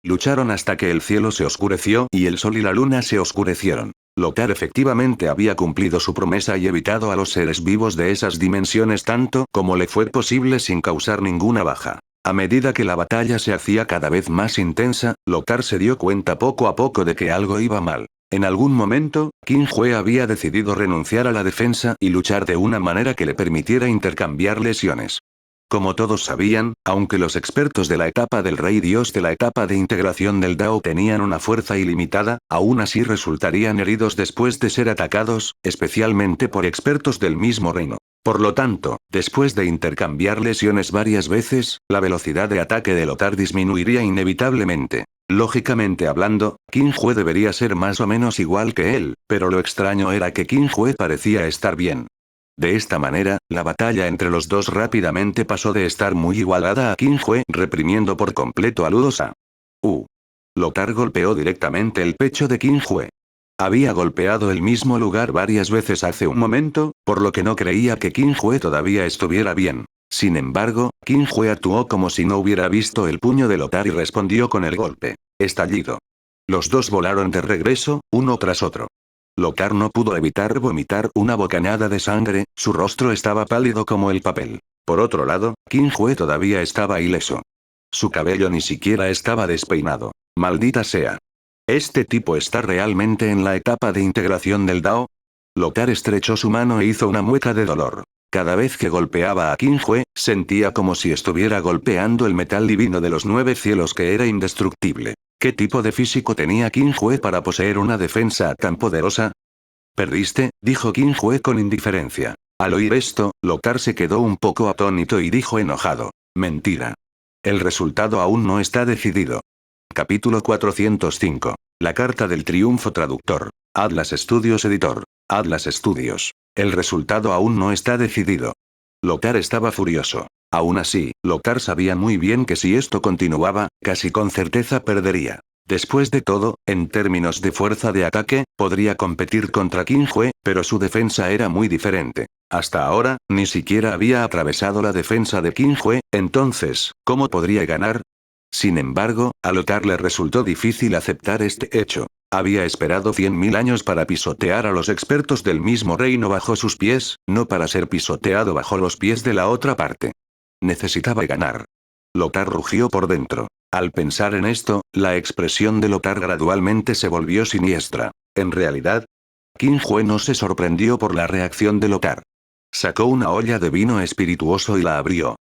Lucharon hasta que el cielo se oscureció y el sol y la luna se oscurecieron. Lothar efectivamente había cumplido su promesa y evitado a los seres vivos de esas dimensiones tanto como le fue posible sin causar ninguna baja. A medida que la batalla se hacía cada vez más intensa, Lothar se dio cuenta poco a poco de que algo iba mal. En algún momento, Qin Hue había decidido renunciar a la defensa y luchar de una manera que le permitiera intercambiar lesiones. Como todos sabían, aunque los expertos de la etapa del Rey Dios de la etapa de integración del Dao tenían una fuerza ilimitada, aún así resultarían heridos después de ser atacados, especialmente por expertos del mismo reino. Por lo tanto, después de intercambiar lesiones varias veces, la velocidad de ataque de Lothar disminuiría inevitablemente. Lógicamente hablando, Qin Hue debería ser más o menos igual que él, pero lo extraño era que Qin Hue parecía estar bien. De esta manera, la batalla entre los dos rápidamente pasó de estar muy igualada a Qin Hue reprimiendo por completo a Ludosa. Lothar golpeó directamente el pecho de Qin Hue. Había golpeado el mismo lugar varias veces hace un momento, por lo que no creía que Qin Hue todavía estuviera bien. Sin embargo, Qin Hue actuó como si no hubiera visto el puño de Lothar y respondió con el golpe. Estallido. Los dos volaron de regreso, uno tras otro. Lothar no pudo evitar vomitar una bocanada de sangre, su rostro estaba pálido como el papel. Por otro lado, Qin Hue todavía estaba ileso. Su cabello ni siquiera estaba despeinado. Maldita sea. ¿Este tipo está realmente en la etapa de integración del Dao? Lothar estrechó su mano e hizo una mueca de dolor. Cada vez que golpeaba a Qin Hue, sentía como si estuviera golpeando el metal divino de los 9 cielos que era indestructible. ¿Qué tipo de físico tenía Qin Hue para poseer una defensa tan poderosa? Perdiste, dijo Qin Hue con indiferencia. Al oír esto, Lothar se quedó un poco atónito y dijo enojado. Mentira. El resultado aún no está decidido. Capítulo 405. La carta del triunfo traductor. Atlas Studios editor. Atlas Studios. El resultado aún no está decidido. Lothar estaba furioso. Aún así, Lothar sabía muy bien que si esto continuaba, casi con certeza perdería. Después de todo, en términos de fuerza de ataque, podría competir contra Qin Hue, pero su defensa era muy diferente. Hasta ahora, ni siquiera había atravesado la defensa de Qin Hue, entonces, ¿cómo podría ganar? Sin embargo, a Lothar le resultó difícil aceptar este hecho. Había esperado 100.000 años para pisotear a los expertos del mismo reino bajo sus pies, no para ser pisoteado bajo los pies de la otra parte. Necesitaba ganar. Lothar rugió por dentro. Al pensar en esto, la expresión de Lothar gradualmente se volvió siniestra. En realidad, Qin Hue no se sorprendió por la reacción de Lothar. Sacó una olla de vino espirituoso y la abrió.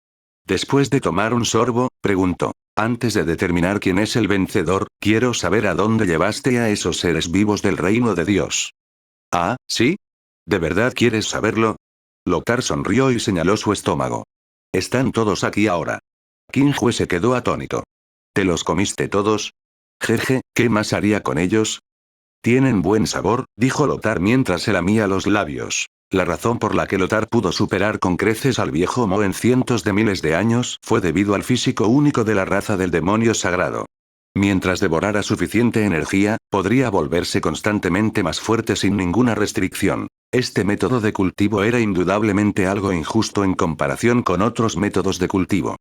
Después de tomar un sorbo, preguntó: antes de determinar quién es el vencedor, quiero saber a dónde llevaste a esos seres vivos del reino de Dios. ¿Ah, sí? ¿De verdad quieres saberlo? Lothar sonrió y señaló su estómago. Están todos aquí ahora. Qin Hue se quedó atónito. ¿Te los comiste todos? Jeje, ¿qué más haría con ellos? Tienen buen sabor, dijo Lothar mientras se lamía los labios. La razón por la que Lothar pudo superar con creces al viejo Mo en cientos de miles de años fue debido al físico único de la raza del demonio sagrado. Mientras devorara suficiente energía, podría volverse constantemente más fuerte sin ninguna restricción. Este método de cultivo era indudablemente algo injusto en comparación con otros métodos de cultivo.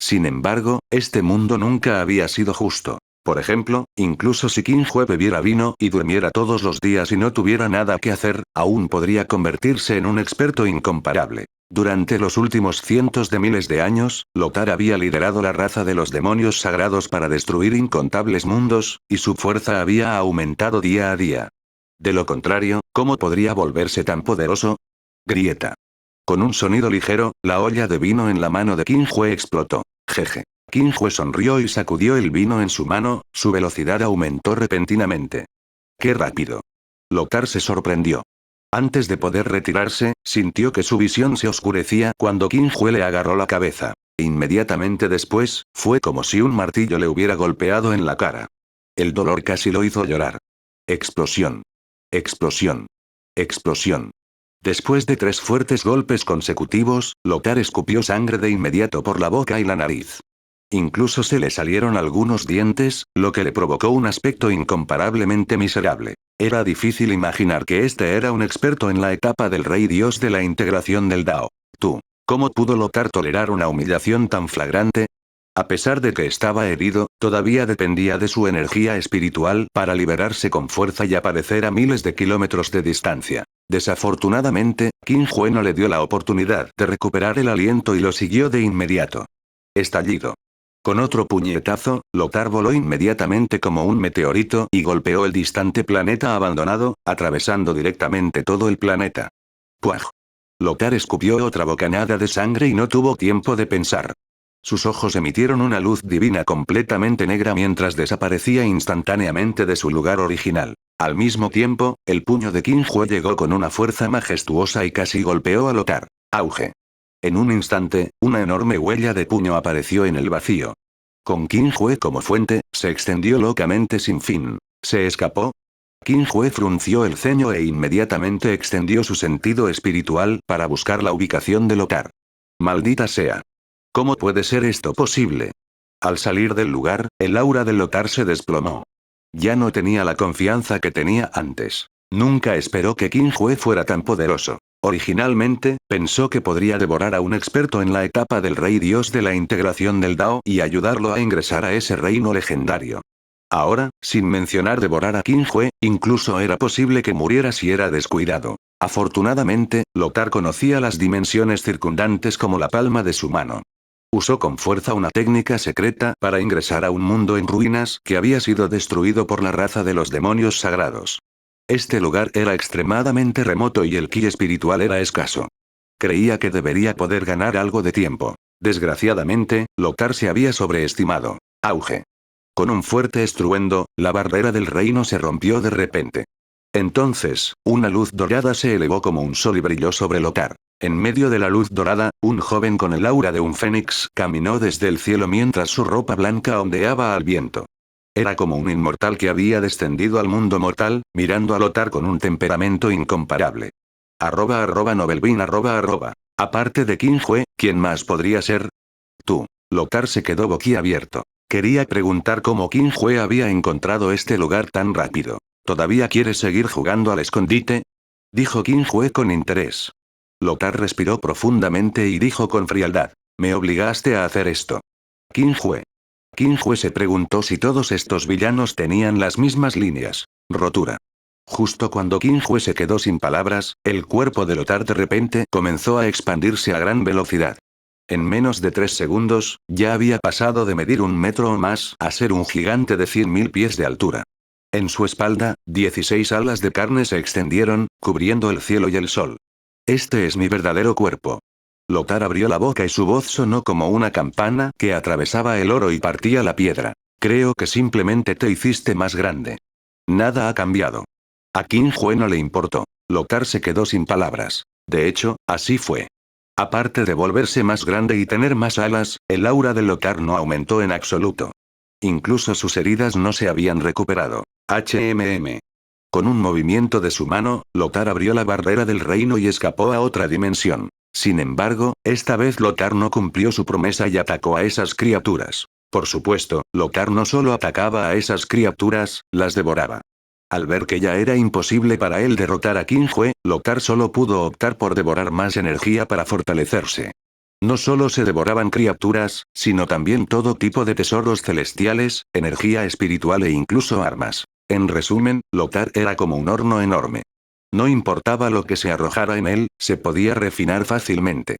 Sin embargo, este mundo nunca había sido justo. Por ejemplo, incluso si Qin Hue bebiera vino y durmiera todos los días y no tuviera nada que hacer, aún podría convertirse en un experto incomparable. Durante los últimos cientos de miles de años, Lothar había liderado la raza de los demonios sagrados para destruir incontables mundos, y su fuerza había aumentado día a día. De lo contrario, ¿cómo podría volverse tan poderoso? Grieta. Con un sonido ligero, la olla de vino en la mano de Qin Hue explotó. Jeje. Qin Hue sonrió y sacudió el vino en su mano, su velocidad aumentó repentinamente. ¡Qué rápido! Lothar se sorprendió. Antes de poder retirarse, sintió que su visión se oscurecía cuando Qin Hue le agarró la cabeza. Inmediatamente después, fue como si un martillo le hubiera golpeado en la cara. El dolor casi lo hizo llorar. Explosión. Explosión. Explosión. Después de 3 fuertes golpes consecutivos, Lothar escupió sangre de inmediato por la boca y la nariz. Incluso se le salieron algunos dientes, lo que le provocó un aspecto incomparablemente miserable. Era difícil imaginar que este era un experto en la etapa del rey dios de la integración del Dao. ¿Cómo pudo Lothar tolerar una humillación tan flagrante? A pesar de que estaba herido, todavía dependía de su energía espiritual para liberarse con fuerza y aparecer a miles de kilómetros de distancia. Desafortunadamente, Qin Hue no le dio la oportunidad de recuperar el aliento y lo siguió de inmediato. Estallido. Con otro puñetazo, Lothar voló inmediatamente como un meteorito y golpeó el distante planeta abandonado, atravesando directamente todo el planeta. ¡Puaj! Lothar escupió otra bocanada de sangre y no tuvo tiempo de pensar. Sus ojos emitieron una luz divina completamente negra mientras desaparecía instantáneamente de su lugar original. Al mismo tiempo, el puño de Qin Hue llegó con una fuerza majestuosa y casi golpeó a Lothar. ¡Auge! En un instante, una enorme huella de puño apareció en el vacío. Con Qin Hue como fuente, se extendió locamente sin fin. ¿Se escapó? Qin Hue frunció el ceño e inmediatamente extendió su sentido espiritual para buscar la ubicación de Lothar. ¡Maldita sea! ¿Cómo puede ser esto posible? Al salir del lugar, el aura de Lothar se desplomó. Ya no tenía la confianza que tenía antes. Nunca esperó que Qin Hue fuera tan poderoso. Originalmente, pensó que podría devorar a un experto en la etapa del rey dios de la integración del Dao y ayudarlo a ingresar a ese reino legendario. Ahora, sin mencionar devorar a Qin Hue, incluso era posible que muriera si era descuidado. Afortunadamente, Lothar conocía las dimensiones circundantes como la palma de su mano. Usó con fuerza una técnica secreta para ingresar a un mundo en ruinas que había sido destruido por la raza de los demonios sagrados. Este lugar era extremadamente remoto y el ki espiritual era escaso. Creía que debería poder ganar algo de tiempo. Desgraciadamente, Lothar se había sobreestimado. Auge. Con un fuerte estruendo, la barrera del reino se rompió de repente. Entonces, una luz dorada se elevó como un sol y brilló sobre Lothar. En medio de la luz dorada, un joven con el aura de un fénix caminó desde el cielo mientras su ropa blanca ondeaba al viento. Era como un inmortal que había descendido al mundo mortal, mirando a Lothar con un temperamento incomparable. @Novelvin @. Aparte de Qin Hue, ¿quién más podría ser? Tú. Lothar se quedó boquiabierto. Quería preguntar cómo Qin Hue había encontrado este lugar tan rápido. ¿Todavía quieres seguir jugando al escondite? Dijo Qin Hue con interés. Lothar respiró profundamente y dijo con frialdad. Me obligaste a hacer esto. Qin Hue. Qin Hue se preguntó si todos estos villanos tenían las mismas líneas. Rotura. Justo cuando Qin Hue se quedó sin palabras, el cuerpo de Lothar de repente comenzó a expandirse a gran velocidad. En menos de 3 segundos, ya había pasado de medir 1 metro o más a ser un gigante de 100.000 pies de altura. En su espalda, 16 alas de carne se extendieron, cubriendo el cielo y el sol. Este es mi verdadero cuerpo. Lothar abrió la boca y su voz sonó como una campana que atravesaba el oro y partía la piedra. Creo que simplemente te hiciste más grande. Nada ha cambiado. A Qin Hue no le importó. Lothar se quedó sin palabras. De hecho, así fue. Aparte de volverse más grande y tener más alas, el aura de Lothar no aumentó en absoluto. Incluso sus heridas no se habían recuperado. Con un movimiento de su mano, Lothar abrió la barrera del reino y escapó a otra dimensión. Sin embargo, esta vez Lothar no cumplió su promesa y atacó a esas criaturas. Por supuesto, Lothar no solo atacaba a esas criaturas, las devoraba. Al ver que ya era imposible para él derrotar a Qin Hue, Lothar solo pudo optar por devorar más energía para fortalecerse. No solo se devoraban criaturas, sino también todo tipo de tesoros celestiales, energía espiritual e incluso armas. En resumen, Lothar era como un horno enorme. No importaba lo que se arrojara en él, se podía refinar fácilmente.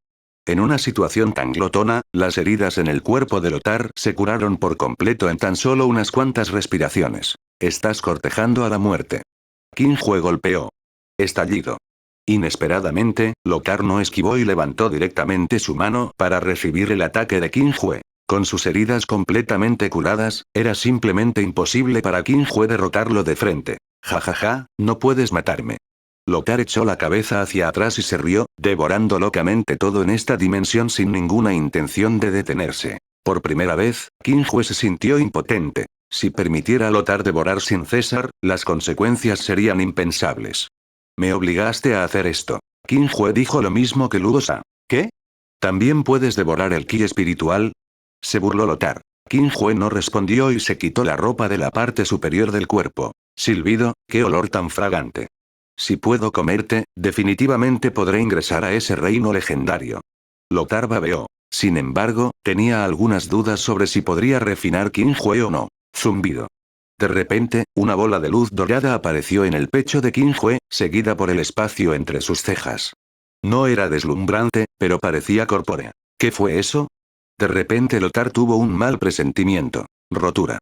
En una situación tan glotona, las heridas en el cuerpo de Lothar se curaron por completo en tan solo unas cuantas respiraciones. Estás cortejando a la muerte. Qin Hue golpeó. Estallido. Inesperadamente, Lothar no esquivó y levantó directamente su mano para recibir el ataque de Qin Hue. Con sus heridas completamente curadas, era simplemente imposible para Qin Hue derrotarlo de frente. Jajaja, no puedes matarme. Lothar echó la cabeza hacia atrás y se rió, devorando locamente todo en esta dimensión sin ninguna intención de detenerse. Por primera vez, Qin Hue se sintió impotente. Si permitiera a Lothar devorar sin cesar, las consecuencias serían impensables. Me obligaste a hacer esto. Qin Hue dijo lo mismo que Luo Sa. ¿Qué? ¿También puedes devorar el ki espiritual? Se burló Lothar. Qin Hue no respondió y se quitó la ropa de la parte superior del cuerpo. Silbido, qué olor tan fragante. Si puedo comerte, definitivamente podré ingresar a ese reino legendario. Lothar babeó. Sin embargo, tenía algunas dudas sobre si podría refinar Qin Hue o no. Zumbido. De repente, una bola de luz dorada apareció en el pecho de Qin Hue, seguida por el espacio entre sus cejas. No era deslumbrante, pero parecía corpórea. ¿Qué fue eso? De repente Lothar tuvo un mal presentimiento. Rotura.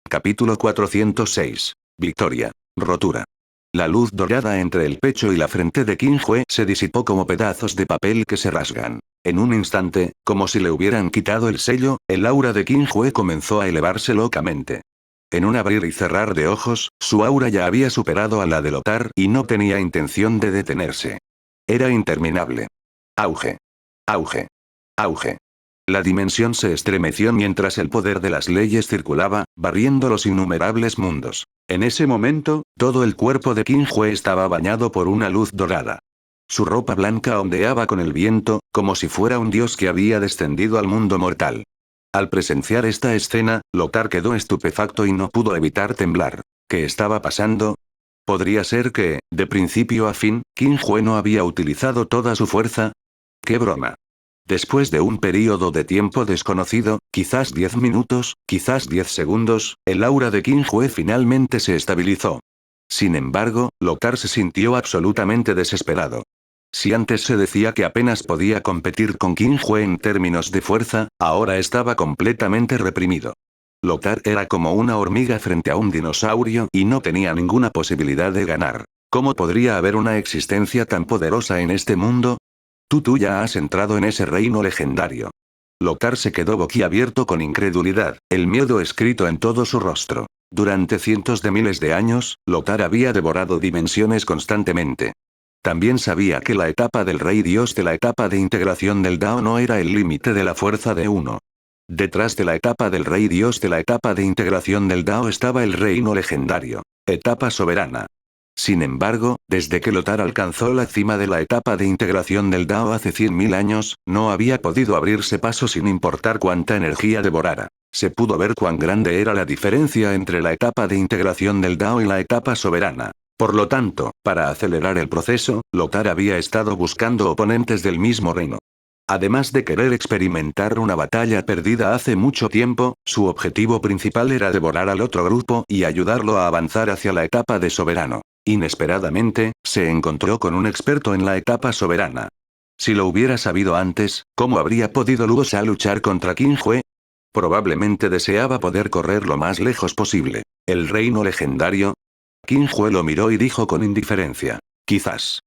Capítulo 406. Victoria. Rotura. La luz dorada entre el pecho y la frente de Qin Hue se disipó como pedazos de papel que se rasgan. En un instante, como si le hubieran quitado el sello, el aura de Qin Hue comenzó a elevarse locamente. En un abrir y cerrar de ojos, su aura ya había superado a la de Lothar y no tenía intención de detenerse. Era interminable. Auge. Auge. Auge. La dimensión se estremeció mientras el poder de las leyes circulaba, barriendo los innumerables mundos. En ese momento, todo el cuerpo de Qin Hue estaba bañado por una luz dorada. Su ropa blanca ondeaba con el viento, como si fuera un dios que había descendido al mundo mortal. Al presenciar esta escena, Lothar quedó estupefacto y no pudo evitar temblar. ¿Qué estaba pasando? ¿Podría ser que, de principio a fin, Qin Hue no había utilizado toda su fuerza? ¡Qué broma! Después de un período de tiempo desconocido, quizás 10 minutos, quizás 10 segundos, el aura de Qin Hue finalmente se estabilizó. Sin embargo, Lothar se sintió absolutamente desesperado. Si antes se decía que apenas podía competir con Qin Hue en términos de fuerza, ahora estaba completamente reprimido. Lothar era como una hormiga frente a un dinosaurio y no tenía ninguna posibilidad de ganar. ¿Cómo podría haber una existencia tan poderosa en este mundo? Tú ya has entrado en ese reino legendario. Lothar se quedó boquiabierto con incredulidad, el miedo escrito en todo su rostro. Durante cientos de miles de años, Lothar había devorado dimensiones constantemente. También sabía que la etapa del rey dios de la etapa de integración del Dao no era el límite de la fuerza de uno. Detrás de la etapa del Rey Dios de la etapa de integración del Dao estaba el reino legendario. Etapa soberana. Sin embargo, desde que Lothar alcanzó la cima de la etapa de integración del Dao hace 100.000 años, no había podido abrirse paso sin importar cuánta energía devorara. Se pudo ver cuán grande era la diferencia entre la etapa de integración del Dao y la etapa soberana. Por lo tanto, para acelerar el proceso, Lothar había estado buscando oponentes del mismo reino. Además de querer experimentar una batalla perdida hace mucho tiempo, su objetivo principal era devorar al otro grupo y ayudarlo a avanzar hacia la etapa de soberano. Inesperadamente, se encontró con un experto en la etapa soberana. Si lo hubiera sabido antes, ¿cómo habría podido Luo Sha luchar contra Qin Jue? Probablemente deseaba poder correr lo más lejos posible. ¿El reino legendario? Qin Jue lo miró y dijo con indiferencia. Quizás.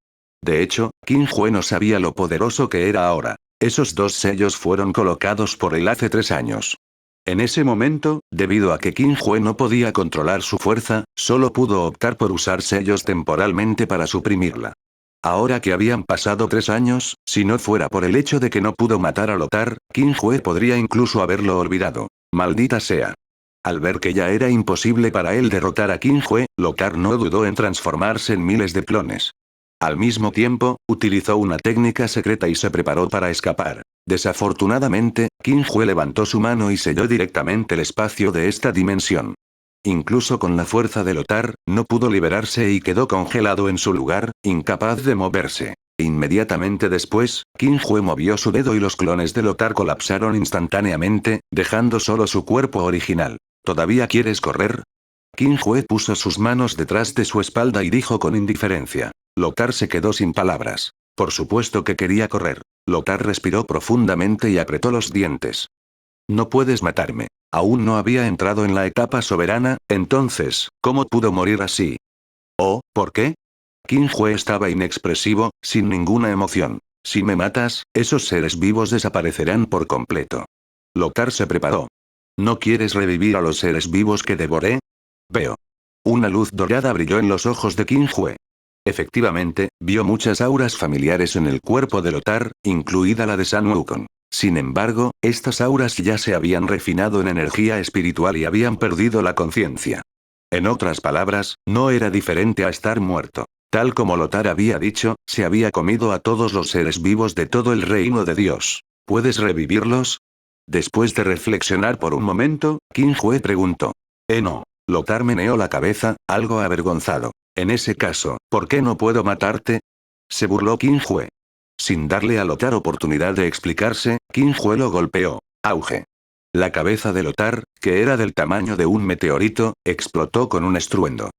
De hecho, Qin Jue no sabía lo poderoso que era ahora. Esos dos sellos fueron colocados por él hace 3 años. En ese momento, debido a que Qin Jue no podía controlar su fuerza, solo pudo optar por usar sellos temporalmente para suprimirla. Ahora que habían pasado 3 años, si no fuera por el hecho de que no pudo matar a Lothar, Qin Jue podría incluso haberlo olvidado. Maldita sea. Al ver que ya era imposible para él derrotar a Qin Jue, Lothar no dudó en transformarse en miles de clones. Al mismo tiempo, utilizó una técnica secreta y se preparó para escapar. Desafortunadamente, Qin Jue levantó su mano y selló directamente el espacio de esta dimensión. Incluso con la fuerza de Lothar, no pudo liberarse y quedó congelado en su lugar, incapaz de moverse. Inmediatamente después, Qin Jue movió su dedo y los clones de Lothar colapsaron instantáneamente, dejando solo su cuerpo original. ¿Todavía quieres correr? Qin Jue puso sus manos detrás de su espalda y dijo con indiferencia. Lothar se quedó sin palabras. Por supuesto que quería correr. Lothar respiró profundamente y apretó los dientes. No puedes matarme. Aún no había entrado en la etapa soberana, entonces, ¿cómo pudo morir así? ¿Oh, por qué? Qin Jue estaba inexpresivo, sin ninguna emoción. Si me matas, esos seres vivos desaparecerán por completo. Lothar se preparó. ¿No quieres revivir a los seres vivos que devoré? Veo. Una luz dorada brilló en los ojos de Qin Jue. Efectivamente, vio muchas auras familiares en el cuerpo de Lothar, incluida la de San Wukong. Sin embargo, estas auras ya se habían refinado en energía espiritual y habían perdido la conciencia. En otras palabras, no era diferente a estar muerto. Tal como Lothar había dicho, se había comido a todos los seres vivos de todo el reino de Dios. ¿Puedes revivirlos? Después de reflexionar por un momento, Qin Jue preguntó. No. Lothar meneó la cabeza, algo avergonzado. En ese caso, ¿por qué no puedo matarte? Se burló Qin Jue. Sin darle a Lothar oportunidad de explicarse, Qin Jue lo golpeó. Auge. La cabeza de Lothar, que era del tamaño de un meteorito, explotó con un estruendo.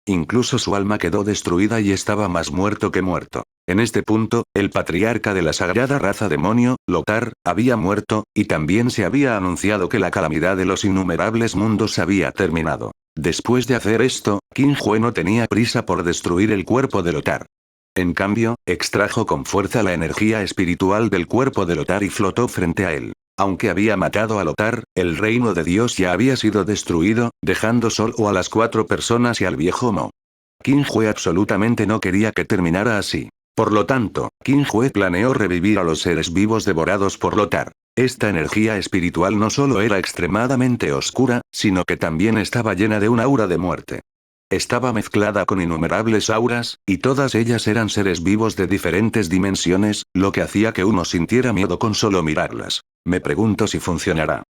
Incluso su alma quedó destruida y estaba más muerto que muerto. En este punto, el patriarca de la sagrada raza demonio, Lothar, había muerto, y también se había anunciado que la calamidad de los innumerables mundos había terminado. Después de hacer esto, Qin Jue no tenía prisa por destruir el cuerpo de Lothar. En cambio, extrajo con fuerza la energía espiritual del cuerpo de Lothar y flotó frente a él. Aunque había matado a Lothar, el reino de Dios ya había sido destruido, dejando solo a las 4 personas y al viejo Mo. Qin Jue absolutamente no quería que terminara así. Por lo tanto, Qin Jue planeó revivir a los seres vivos devorados por Lothar. Esta energía espiritual no solo era extremadamente oscura, sino que también estaba llena de un aura de muerte. Estaba mezclada con innumerables auras, y todas ellas eran seres vivos de diferentes dimensiones, lo que hacía que uno sintiera miedo con solo mirarlas. Me pregunto si funcionará.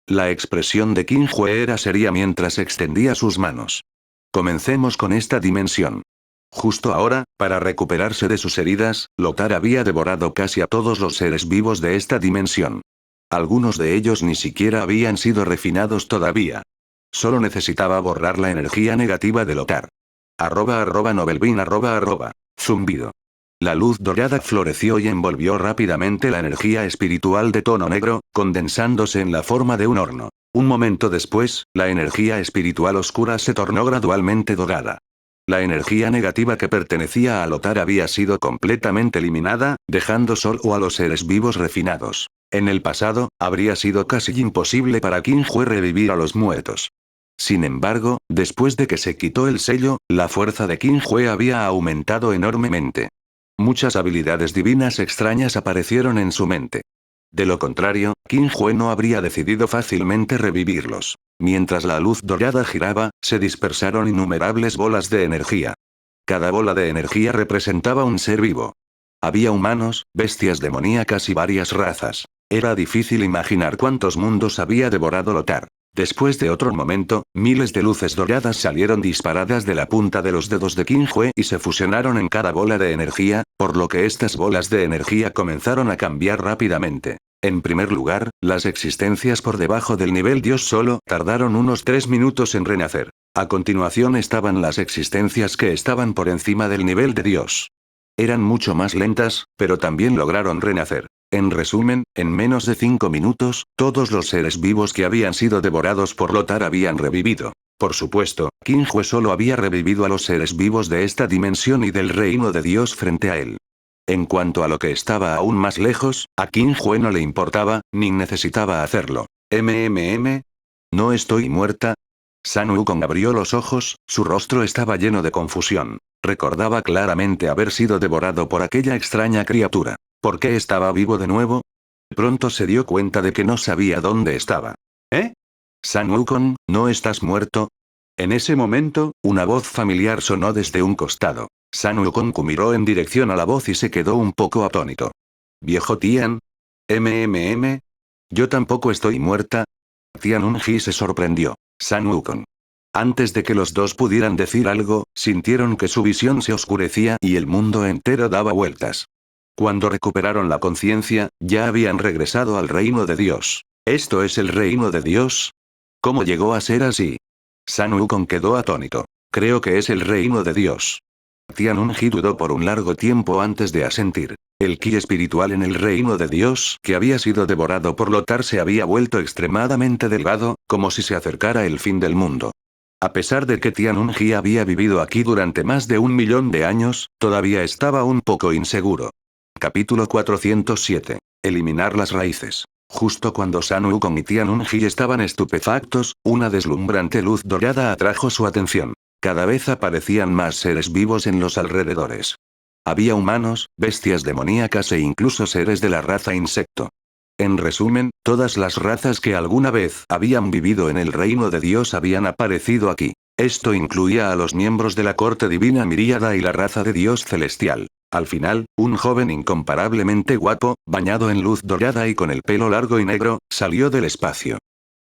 La expresión de Qin Jue era seria mientras extendía sus manos. Comencemos con esta dimensión. Justo ahora, para recuperarse de sus heridas, Lothar había devorado casi a todos los seres vivos de esta dimensión. Algunos de ellos ni siquiera habían sido refinados todavía. Solo necesitaba borrar la energía negativa de Lothar. @Nobelbean Zumbido. La luz dorada floreció y envolvió rápidamente la energía espiritual de tono negro, condensándose en la forma de un horno. Un momento después, la energía espiritual oscura se tornó gradualmente dorada. La energía negativa que pertenecía a Lothar había sido completamente eliminada, dejando solo a los seres vivos refinados. En el pasado, habría sido casi imposible para Qin Jue revivir a los muertos. Sin embargo, después de que se quitó el sello, la fuerza de Qin Jue había aumentado enormemente. Muchas habilidades divinas extrañas aparecieron en su mente. De lo contrario, Qin Hue no habría decidido fácilmente revivirlos. Mientras la luz dorada giraba, se dispersaron innumerables bolas de energía. Cada bola de energía representaba un ser vivo. Había humanos, bestias demoníacas y varias razas. Era difícil imaginar cuántos mundos había devorado Lothar. Después de otro momento, miles de luces doradas salieron disparadas de la punta de los dedos de Qin Hue y se fusionaron en cada bola de energía, por lo que estas bolas de energía comenzaron a cambiar rápidamente. En primer lugar, las existencias por debajo del nivel Dios solo tardaron unos 3 minutos en renacer. A continuación estaban las existencias que estaban por encima del nivel de Dios. Eran mucho más lentas, pero también lograron renacer. En resumen, en menos de 5 minutos, todos los seres vivos que habían sido devorados por Lothar habían revivido. Por supuesto, Qin Hue solo había revivido a los seres vivos de esta dimensión y del reino de Dios frente a él. En cuanto a lo que estaba aún más lejos, a Qin Hue no le importaba, ni necesitaba hacerlo. ¿No estoy muerta? Sun Wukong abrió los ojos, su rostro estaba lleno de confusión. Recordaba claramente haber sido devorado por aquella extraña criatura. ¿Por qué estaba vivo de nuevo? Pronto se dio cuenta de que no sabía dónde estaba. ¿Eh? Sun Wukong, ¿no estás muerto? En ese momento, una voz familiar sonó desde un costado. Sun Wukong miró en dirección a la voz y se quedó un poco atónito. ¿Viejo Tian? Yo tampoco estoy muerta. Tianun-ji se sorprendió. Sun Wukong. Antes de que los dos pudieran decir algo, sintieron que su visión se oscurecía y el mundo entero daba vueltas. Cuando recuperaron la conciencia, ya habían regresado al reino de Dios. ¿Esto es el reino de Dios? ¿Cómo llegó a ser así? Sun Wukong quedó atónito. Creo que es el reino de Dios. Tianun-ji dudó por un largo tiempo antes de asentir. El ki espiritual en el reino de Dios, que había sido devorado por Lothar, se había vuelto extremadamente delgado, como si se acercara el fin del mundo. A pesar de que Tianun-ji había vivido aquí durante más de 1.000.000 de años, todavía estaba un poco inseguro. Capítulo 407. Eliminar las raíces. Justo cuando Sun Wukong y Tianun-ji estaban estupefactos, una deslumbrante luz dorada atrajo su atención. Cada vez aparecían más seres vivos en los alrededores. Había humanos, bestias demoníacas e incluso seres de la raza insecto. En resumen, todas las razas que alguna vez habían vivido en el reino de Dios habían aparecido aquí. Esto incluía a los miembros de la corte divina miríada y la raza de Dios celestial. Al final, un joven incomparablemente guapo, bañado en luz dorada y con el pelo largo y negro, salió del espacio.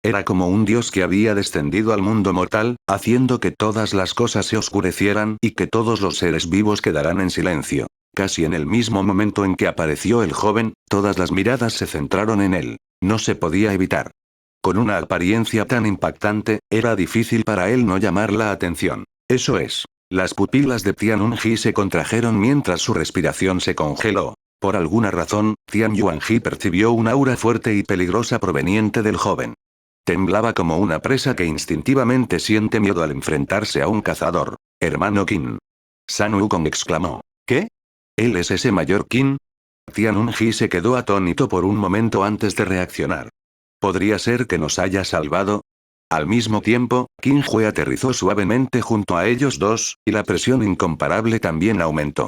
Era como un dios que había descendido al mundo mortal, haciendo que todas las cosas se oscurecieran y que todos los seres vivos quedaran en silencio. Casi en el mismo momento en que apareció el joven, todas las miradas se centraron en él. No se podía evitar. Con una apariencia tan impactante, era difícil para él no llamar la atención. Eso es. Las pupilas de Tianun-ji se contrajeron mientras su respiración se congeló. Por alguna razón, Tian Yuan-ji percibió un aura fuerte y peligrosa proveniente del joven. Temblaba como una presa que instintivamente siente miedo al enfrentarse a un cazador. Hermano Qin. Sun Wukong exclamó. ¿Qué? ¿Él es ese mayor Qin? Tianun-ji se quedó atónito por un momento antes de reaccionar. ¿Podría ser que nos haya salvado? Al mismo tiempo, Qin Hue aterrizó suavemente junto a ellos dos, y la presión incomparable también aumentó.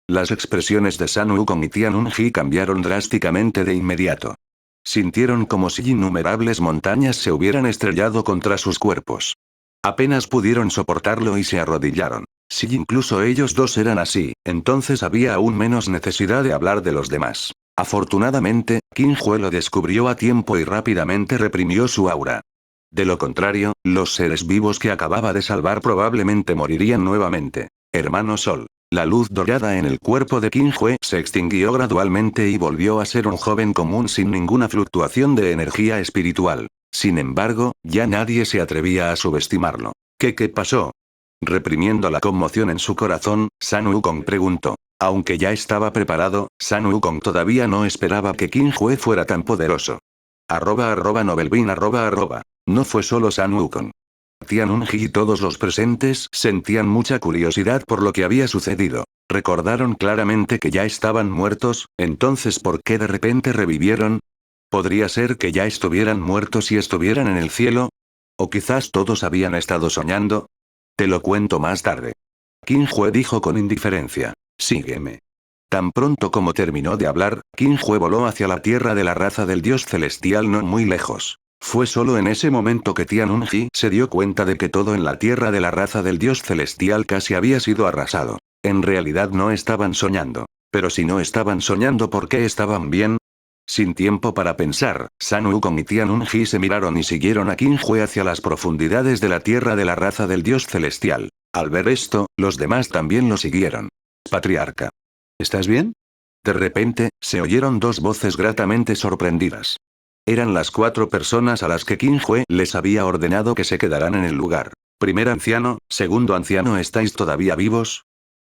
Las expresiones de Sun Wukong y Tianun-ji cambiaron drásticamente de inmediato. Sintieron como si innumerables montañas se hubieran estrellado contra sus cuerpos. Apenas pudieron soportarlo y se arrodillaron. Si incluso ellos dos eran así, entonces había aún menos necesidad de hablar de los demás. Afortunadamente, Qin Hue lo descubrió a tiempo y rápidamente reprimió su aura. De lo contrario, los seres vivos que acababa de salvar probablemente morirían nuevamente. Hermano Sol. La luz dorada en el cuerpo de Qin Hue se extinguió gradualmente y volvió a ser un joven común sin ninguna fluctuación de energía espiritual. Sin embargo, ya nadie se atrevía a subestimarlo. ¿Qué pasó? Reprimiendo la conmoción en su corazón, Sun Wukong preguntó. Aunque ya estaba preparado, Sun Wukong todavía no esperaba que Qin Hue fuera tan poderoso. @novelbean @. No fue solo Sun Wukong. Tianun-ji y todos los presentes sentían mucha curiosidad por lo que había sucedido. Recordaron claramente que ya estaban muertos, entonces ¿por qué de repente revivieron? ¿Podría ser que ya estuvieran muertos y estuvieran en el cielo? ¿O quizás todos habían estado soñando? Te lo cuento más tarde. Qin Hue dijo con indiferencia. Sígueme. Tan pronto como terminó de hablar, Qin Hue voló hacia la tierra de la raza del dios celestial no muy lejos. Fue solo en ese momento que Tianunji se dio cuenta de que todo en la tierra de la raza del dios celestial casi había sido arrasado. En realidad no estaban soñando. Pero si no estaban soñando, ¿por qué estaban bien? Sin tiempo para pensar, Sun Wukong y Tianunji se miraron y siguieron a Qin Hue hacia las profundidades de la tierra de la raza del dios celestial. Al ver esto, los demás también lo siguieron. Patriarca. ¿Estás bien? De repente, se oyeron dos voces gratamente sorprendidas. Eran las 4 personas a las que Qin Hue les había ordenado que se quedaran en el lugar. Primer anciano, segundo anciano, ¿estáis todavía vivos?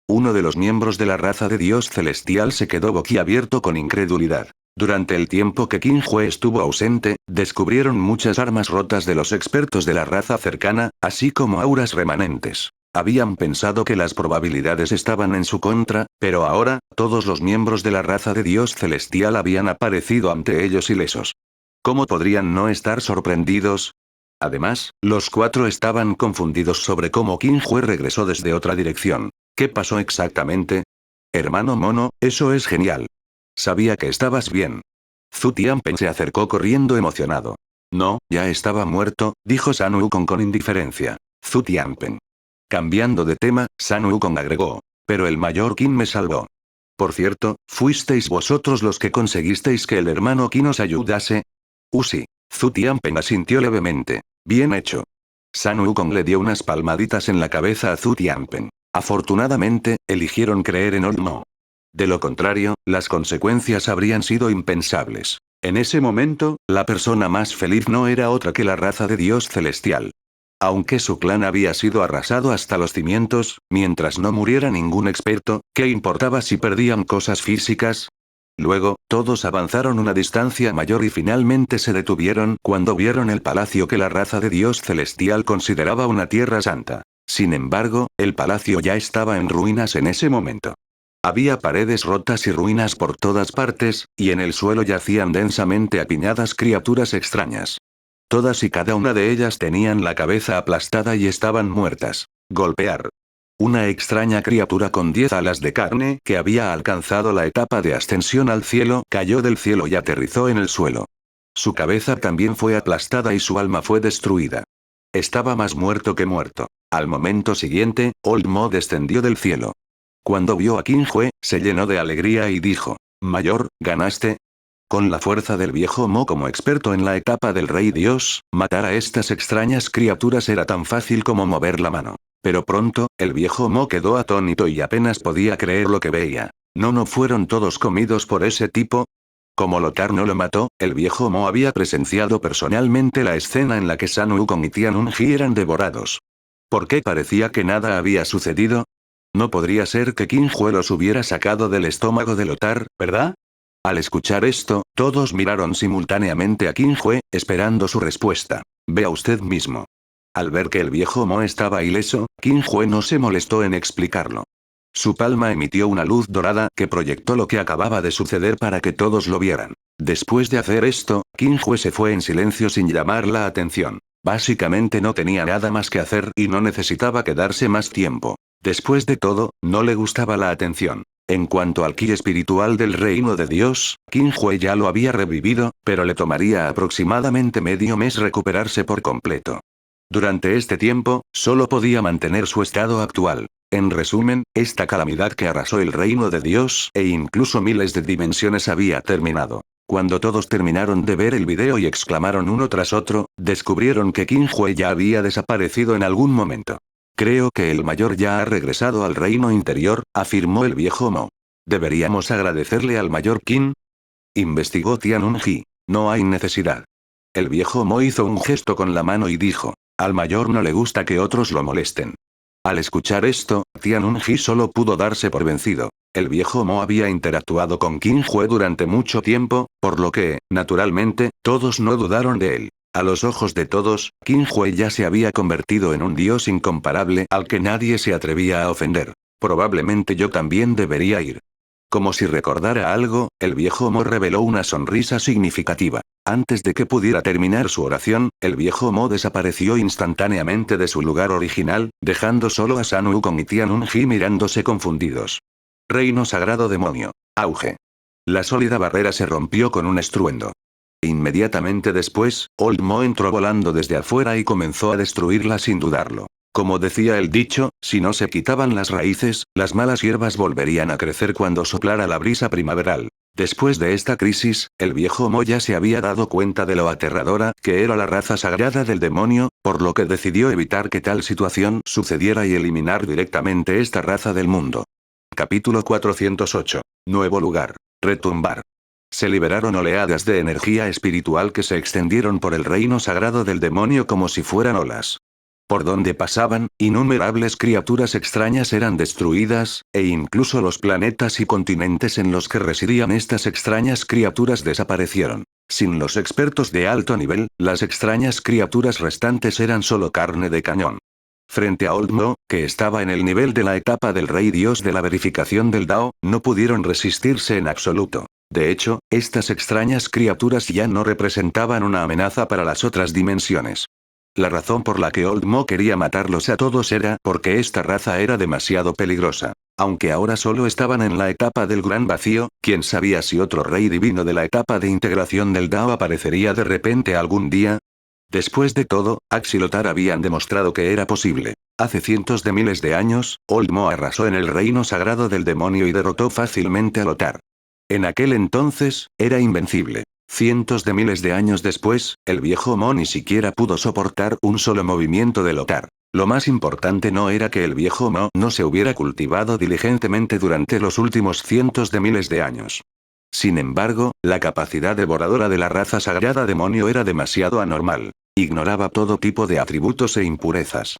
Uno de los miembros de la raza de Dios celestial se quedó boquiabierto con incredulidad. Durante el tiempo que Qin Hue estuvo ausente, descubrieron muchas armas rotas de los expertos de la raza cercana, así como auras remanentes. Habían pensado que las probabilidades estaban en su contra, pero ahora, todos los miembros de la raza de Dios celestial habían aparecido ante ellos ilesos. ¿Cómo podrían no estar sorprendidos? Además, los 4 estaban confundidos sobre cómo Qin Hue regresó desde otra dirección. ¿Qué pasó exactamente? Hermano mono, eso es genial. Sabía que estabas bien. Zhu Tianpeng se acercó corriendo emocionado. No, ya estaba muerto, dijo Sun Wukong con indiferencia. Zhu Tianpeng. Cambiando de tema, Sun Wukong agregó. Pero el mayor Qin me salvó. Por cierto, ¿fuisteis vosotros los que conseguisteis que el hermano Qin os ayudase? Sí. Zhu Tianpeng asintió levemente. Bien hecho. Sun Wukong le dio unas palmaditas en la cabeza a Zhu Tianpeng. Afortunadamente, eligieron creer en Old Mo. De lo contrario, las consecuencias habrían sido impensables. En ese momento, la persona más feliz no era otra que la raza de Dios celestial. Aunque su clan había sido arrasado hasta los cimientos, mientras no muriera ningún experto, ¿qué importaba si perdían cosas físicas? Luego, todos avanzaron una distancia mayor y finalmente se detuvieron cuando vieron el palacio que la raza de Dios celestial consideraba una tierra santa. Sin embargo, el palacio ya estaba en ruinas en ese momento. Había paredes rotas y ruinas por todas partes, y en el suelo yacían densamente apiñadas criaturas extrañas. Todas y cada una de ellas tenían la cabeza aplastada y estaban muertas. Golpear. Una extraña criatura con 10 alas de carne, que había alcanzado la etapa de ascensión al cielo, cayó del cielo y aterrizó en el suelo. Su cabeza también fue aplastada y su alma fue destruida. Estaba más muerto que muerto. Al momento siguiente, Old Mo descendió del cielo. Cuando vio a Qin Hue, se llenó de alegría y dijo, «Mayor, ¿ganaste?» Con la fuerza del viejo Mo como experto en la etapa del Rey Dios, matar a estas extrañas criaturas era tan fácil como mover la mano. Pero pronto, el viejo Mo quedó atónito y apenas podía creer lo que veía. ¿No fueron todos comidos por ese tipo? Como Lothar no lo mató, el viejo Mo había presenciado personalmente la escena en la que Sun Wukong y Tianunji eran devorados. ¿Por qué parecía que nada había sucedido? No podría ser que Qin Hue los hubiera sacado del estómago de Lothar, ¿verdad? Al escuchar esto, todos miraron simultáneamente a Qin Hue, esperando su respuesta. Vea usted mismo. Al ver que el viejo Mo estaba ileso, Qin Hue no se molestó en explicarlo. Su palma emitió una luz dorada que proyectó lo que acababa de suceder para que todos lo vieran. Después de hacer esto, Qin Hue se fue en silencio sin llamar la atención. Básicamente no tenía nada más que hacer y no necesitaba quedarse más tiempo. Después de todo, no le gustaba la atención. En cuanto al ki espiritual del reino de Dios, Qin Hue ya lo había revivido, pero le tomaría aproximadamente medio mes recuperarse por completo. Durante este tiempo, solo podía mantener su estado actual. En resumen, esta calamidad que arrasó el reino de Dios e incluso miles de dimensiones había terminado. Cuando todos terminaron de ver el video y exclamaron uno tras otro, descubrieron que Qin Hue ya había desaparecido en algún momento. Creo que el mayor ya ha regresado al reino interior, afirmó el viejo Mo. ¿Deberíamos agradecerle al mayor Qin? Investigó Tianunji. No hay necesidad. El viejo Mo hizo un gesto con la mano y dijo, al mayor no le gusta que otros lo molesten. Al escuchar esto, Tianunji solo pudo darse por vencido. El viejo Mo había interactuado con Qin Hue durante mucho tiempo, por lo que, naturalmente, todos no dudaron de él. A los ojos de todos, Qin Hue ya se había convertido en un dios incomparable al que nadie se atrevía a ofender. Probablemente yo también debería ir. Como si recordara algo, el viejo Mo reveló una sonrisa significativa. Antes de que pudiera terminar su oración, el viejo Mo desapareció instantáneamente de su lugar original, dejando solo a Sun Wukong y Tianunji mirándose confundidos. Reino sagrado demonio. Auge. La sólida barrera se rompió con un estruendo. Inmediatamente después, Old Mo entró volando desde afuera y comenzó a destruirla sin dudarlo. Como decía el dicho, si no se quitaban las raíces, las malas hierbas volverían a crecer cuando soplara la brisa primaveral. Después de esta crisis, el viejo Mo ya se había dado cuenta de lo aterradora que era la raza sagrada del demonio, por lo que decidió evitar que tal situación sucediera y eliminar directamente esta raza del mundo. Capítulo 408. Nuevo lugar. Retumbar. Se liberaron oleadas de energía espiritual que se extendieron por el reino sagrado del demonio como si fueran olas. Por donde pasaban, innumerables criaturas extrañas eran destruidas, e incluso los planetas y continentes en los que residían estas extrañas criaturas desaparecieron. Sin los expertos de alto nivel, las extrañas criaturas restantes eran solo carne de cañón. Frente a Old Mo, que estaba en el nivel de la etapa del rey dios de la verificación del Dao, no pudieron resistirse en absoluto. De hecho, estas extrañas criaturas ya no representaban una amenaza para las otras dimensiones. La razón por la que Old Mo quería matarlos a todos era porque esta raza era demasiado peligrosa. Aunque ahora solo estaban en la etapa del gran vacío, quién sabía si otro rey divino de la etapa de integración del Dao aparecería de repente algún día. Después de todo, Ax y Lothar habían demostrado que era posible. Hace cientos de miles de años, Old Mo arrasó en el reino sagrado del demonio y derrotó fácilmente a Lothar. En aquel entonces, era invencible. Cientos de miles de años después, el viejo Mo ni siquiera pudo soportar un solo movimiento de Lothar. Lo más importante no era que el viejo Mo no se hubiera cultivado diligentemente durante los últimos cientos de miles de años. Sin embargo, la capacidad devoradora de la raza sagrada demonio era demasiado anormal. Ignoraba todo tipo de atributos e impurezas.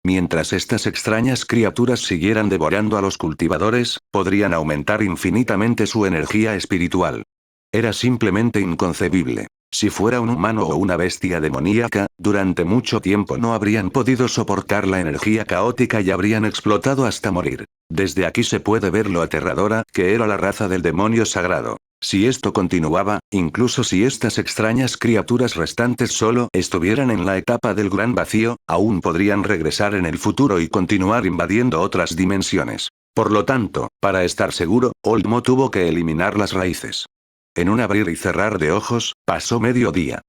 Mientras estas extrañas criaturas siguieran devorando a los cultivadores, podrían aumentar infinitamente su energía espiritual. Era simplemente inconcebible. Si fuera un humano o una bestia demoníaca, durante mucho tiempo no habrían podido soportar la energía caótica y habrían explotado hasta morir. Desde aquí se puede ver lo aterradora que era la raza del demonio sagrado. Si esto continuaba, incluso si estas extrañas criaturas restantes solo estuvieran en la etapa del gran vacío, aún podrían regresar en el futuro y continuar invadiendo otras dimensiones. Por lo tanto, para estar seguro, Old Mo tuvo que eliminar las raíces. En un abrir y cerrar de ojos, pasó medio día.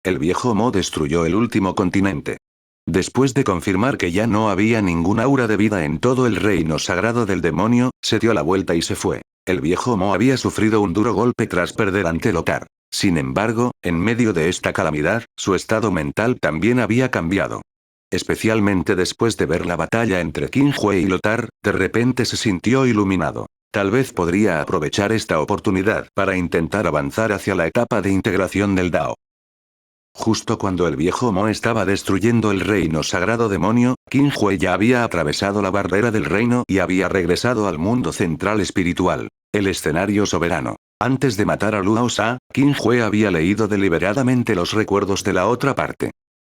El viejo Mo destruyó el último continente. Después de confirmar que ya no había ningún aura de vida en todo el reino sagrado del demonio, se dio la vuelta y se fue. El viejo Mo había sufrido un duro golpe tras perder ante Lothar. Sin embargo, en medio de esta calamidad, su estado mental también había cambiado. Especialmente después de ver la batalla entre Qin Hui y Lothar, de repente se sintió iluminado. Tal vez podría aprovechar esta oportunidad para intentar avanzar hacia la etapa de integración del Dao. Justo cuando el viejo Mo estaba destruyendo el reino sagrado demonio, Qin Hui ya había atravesado la barrera del reino y había regresado al mundo central espiritual, el escenario soberano. Antes de matar a Luo Sha, Qin Hui había leído deliberadamente los recuerdos de la otra parte.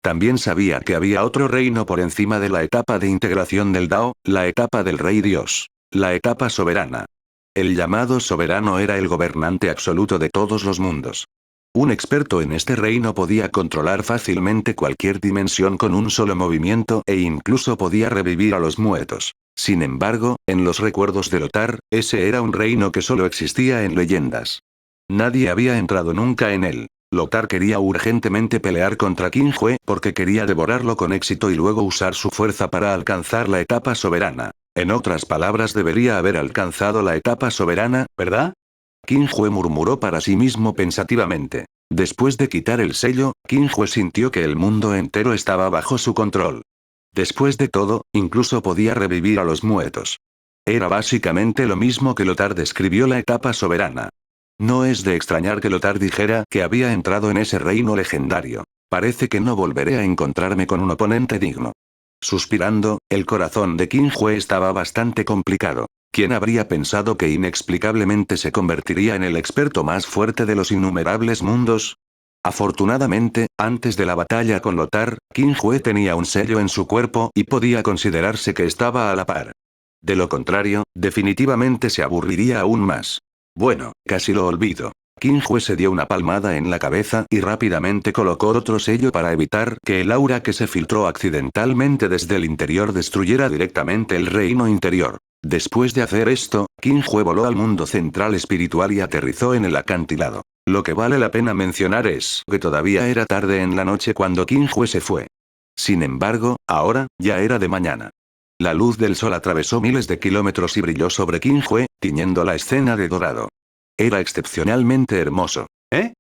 También sabía que había otro reino por encima de la etapa de integración del Dao, la etapa del Rey Dios. La etapa soberana. El llamado soberano era el gobernante absoluto de todos los mundos. Un experto en este reino podía controlar fácilmente cualquier dimensión con un solo movimiento e incluso podía revivir a los muertos. Sin embargo, en los recuerdos de Lothar, ese era un reino que solo existía en leyendas. Nadie había entrado nunca en él. Lothar quería urgentemente pelear contra Qin Hui porque quería devorarlo con éxito y luego usar su fuerza para alcanzar la etapa soberana. En otras palabras, debería haber alcanzado la etapa soberana, ¿verdad? Qin Hui murmuró para sí mismo pensativamente. Después de quitar el sello, Qin Hui sintió que el mundo entero estaba bajo su control. Después de todo, incluso podía revivir a los muertos. Era básicamente lo mismo que Lothar describió la etapa soberana. No es de extrañar que Lothar dijera que había entrado en ese reino legendario. Parece que no volveré a encontrarme con un oponente digno. Suspirando, el corazón de Qin Hui estaba bastante complicado. ¿Quién habría pensado que inexplicablemente se convertiría en el experto más fuerte de los innumerables mundos? Afortunadamente, antes de la batalla con Lothar, Qin Hui tenía un sello en su cuerpo y podía considerarse que estaba a la par. De lo contrario, definitivamente se aburriría aún más. Bueno, casi lo olvido. Qin Hui se dio una palmada en la cabeza y rápidamente colocó otro sello para evitar que el aura que se filtró accidentalmente desde el interior destruyera directamente el reino interior. Después de hacer esto, Qinghue voló al mundo central espiritual y aterrizó en el acantilado. Lo que vale la pena mencionar es que todavía era tarde en la noche cuando Qinghue se fue. Sin embargo, ahora, ya era de mañana. La luz del sol atravesó miles de kilómetros y brilló sobre Qinghue, tiñendo la escena de dorado. Era excepcionalmente hermoso. ¿Eh?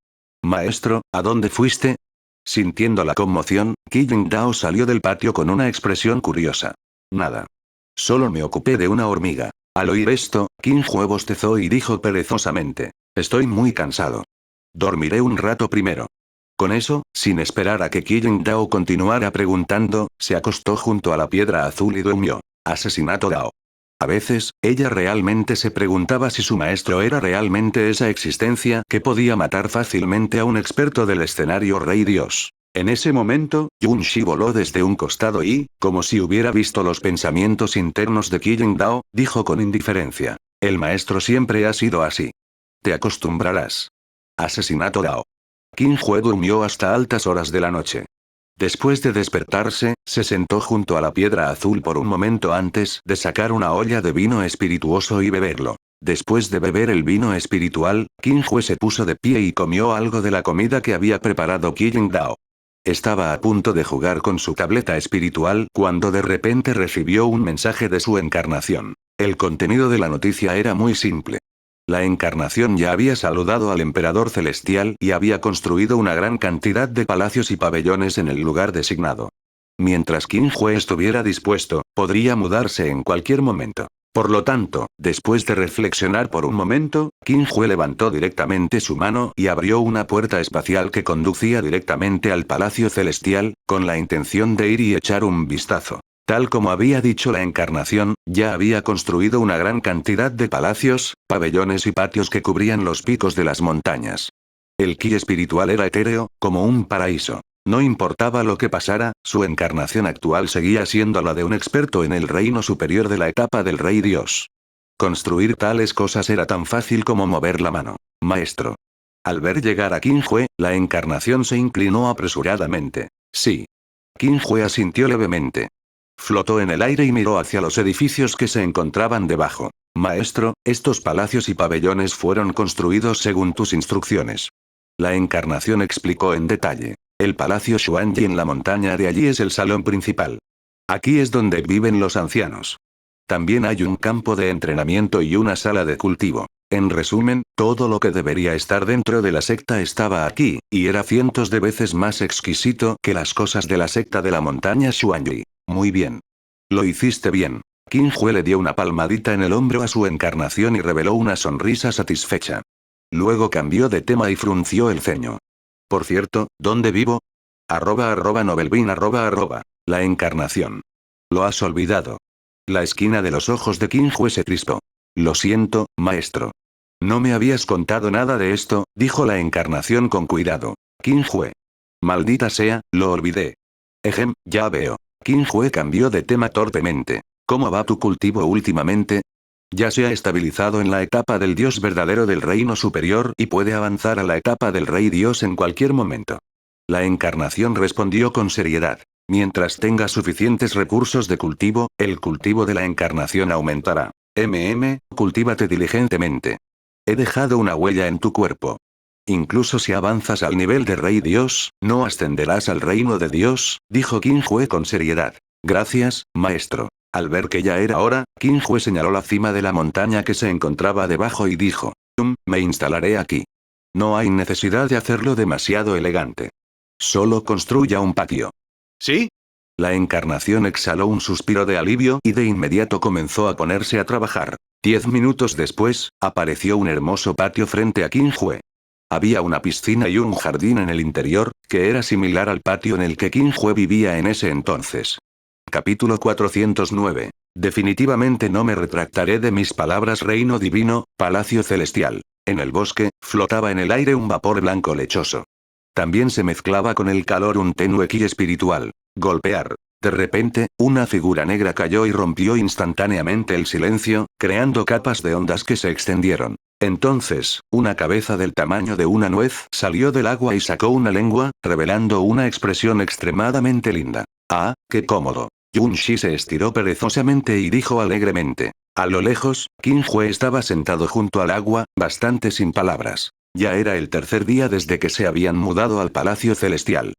Maestro, ¿a dónde fuiste? Sintiendo la conmoción, Qi Yingdao salió del patio con una expresión curiosa. Nada. Solo me ocupé de una hormiga. Al oír esto, Qinghue bostezó y dijo perezosamente. Estoy muy cansado. Dormiré un rato primero. Con eso, sin esperar a que Qi Yingdao continuara preguntando, se acostó junto a la piedra azul y durmió. Asesinato Dao. A veces, ella realmente se preguntaba si su maestro era realmente esa existencia que podía matar fácilmente a un experto del escenario Rey Dios. En ese momento, Yun Shi voló desde un costado y, como si hubiera visto los pensamientos internos de Qi Yingdao, dijo con indiferencia. El maestro siempre ha sido así. Te acostumbrarás. Asesinato Dao. Qinghue durmió hasta altas horas de la noche. Después de despertarse, se sentó junto a la piedra azul por un momento antes de sacar una olla de vino espirituoso y beberlo. Después de beber el vino espiritual, Qinghue se puso de pie y comió algo de la comida que había preparado Qi Yingdao. Estaba a punto de jugar con su tableta espiritual cuando de repente recibió un mensaje de su encarnación. El contenido de la noticia era muy simple. La encarnación ya había saludado al emperador celestial y había construido una gran cantidad de palacios y pabellones en el lugar designado. Mientras Qinghue estuviera dispuesto, podría mudarse en cualquier momento. Por lo tanto, después de reflexionar por un momento, Qinghue levantó directamente su mano y abrió una puerta espacial que conducía directamente al palacio celestial, con la intención de ir y echar un vistazo. Tal como había dicho la encarnación, ya había construido una gran cantidad de palacios, pabellones y patios que cubrían los picos de las montañas. El ki espiritual era etéreo, como un paraíso. No importaba lo que pasara, su encarnación actual seguía siendo la de un experto en el reino superior de la etapa del Rey Dios. Construir tales cosas era tan fácil como mover la mano. Maestro. Al ver llegar a Qinghue, la encarnación se inclinó apresuradamente. Sí. Qinghue asintió levemente. Flotó en el aire y miró hacia los edificios que se encontraban debajo. Maestro, estos palacios y pabellones fueron construidos según tus instrucciones. La encarnación explicó en detalle. El palacio Xuanyi en la montaña de allí es el salón principal. Aquí es donde viven los ancianos. También hay un campo de entrenamiento y una sala de cultivo. En resumen, todo lo que debería estar dentro de la secta estaba aquí, y era cientos de veces más exquisito que las cosas de la secta de la montaña Xuanyi. Muy bien. Lo hiciste bien. Qinghue le dio una palmadita en el hombro a su encarnación y reveló una sonrisa satisfecha. Luego cambió de tema y frunció el ceño. Por cierto, ¿dónde vivo? @Nobelbean La encarnación. Lo has olvidado. La esquina de los ojos de Qinghue se crispó. Lo siento, maestro. No me habías contado nada de esto, dijo la encarnación con cuidado. Qinghue. Maldita sea, lo olvidé. Ya veo. Qinghue cambió de tema torpemente. ¿Cómo va tu cultivo últimamente? Ya se ha estabilizado en la etapa del dios verdadero del reino superior y puede avanzar a la etapa del rey dios en cualquier momento. La encarnación respondió con seriedad. Mientras tenga suficientes recursos de cultivo, el cultivo de la encarnación aumentará. Cultívate diligentemente. He dejado una huella en tu cuerpo. Incluso si avanzas al nivel de Rey Dios, no ascenderás al reino de Dios, dijo Qinghue con seriedad. Gracias, maestro. Al ver que ya era hora, Qinghue señaló la cima de la montaña que se encontraba debajo y dijo. Me instalaré aquí. No hay necesidad de hacerlo demasiado elegante. Solo construya un patio. ¿Sí? La encarnación exhaló un suspiro de alivio y de inmediato comenzó a ponerse a trabajar. 10 minutos después, apareció un hermoso patio frente a Qinghue. Había una piscina y un jardín en el interior, que era similar al patio en el que Qinghue vivía en ese entonces. Capítulo 409. Definitivamente no me retractaré de mis palabras. Reino divino, palacio celestial. En el bosque, flotaba en el aire un vapor blanco lechoso. También se mezclaba con el calor un tenue ki espiritual. Golpear. De repente, una figura negra cayó y rompió instantáneamente el silencio, creando capas de ondas que se extendieron. Entonces, una cabeza del tamaño de una nuez salió del agua y sacó una lengua, revelando una expresión extremadamente linda. ¡Ah, qué cómodo! Yun Shi se estiró perezosamente y dijo alegremente. A lo lejos, Qin Hue estaba sentado junto al agua, bastante sin palabras. Ya era el tercer día desde que se habían mudado al Palacio Celestial.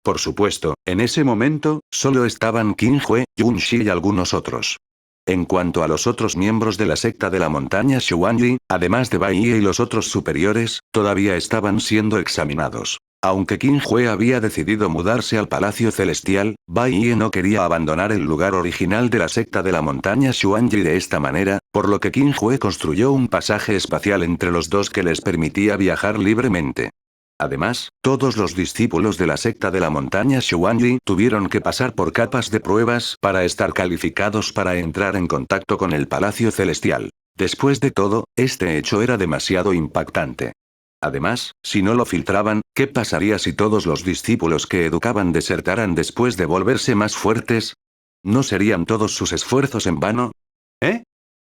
Por supuesto, en ese momento, solo estaban Qin Hue, Yun Shi y algunos otros. En cuanto a los otros miembros de la secta de la montaña Xuanyi, además de Bai Yi y los otros superiores, todavía estaban siendo examinados. Aunque Qin Hue había decidido mudarse al Palacio Celestial, Bai Yi no quería abandonar el lugar original de la secta de la montaña Xuanyi de esta manera, por lo que Qin Hue construyó un pasaje espacial entre los dos que les permitía viajar libremente. Además, todos los discípulos de la secta de la montaña Xuanyi tuvieron que pasar por capas de pruebas para estar calificados para entrar en contacto con el Palacio Celestial. Después de todo, este hecho era demasiado impactante. Además, si no lo filtraban, ¿qué pasaría si todos los discípulos que educaban desertaran después de volverse más fuertes? ¿No serían todos sus esfuerzos en vano? ¿Eh?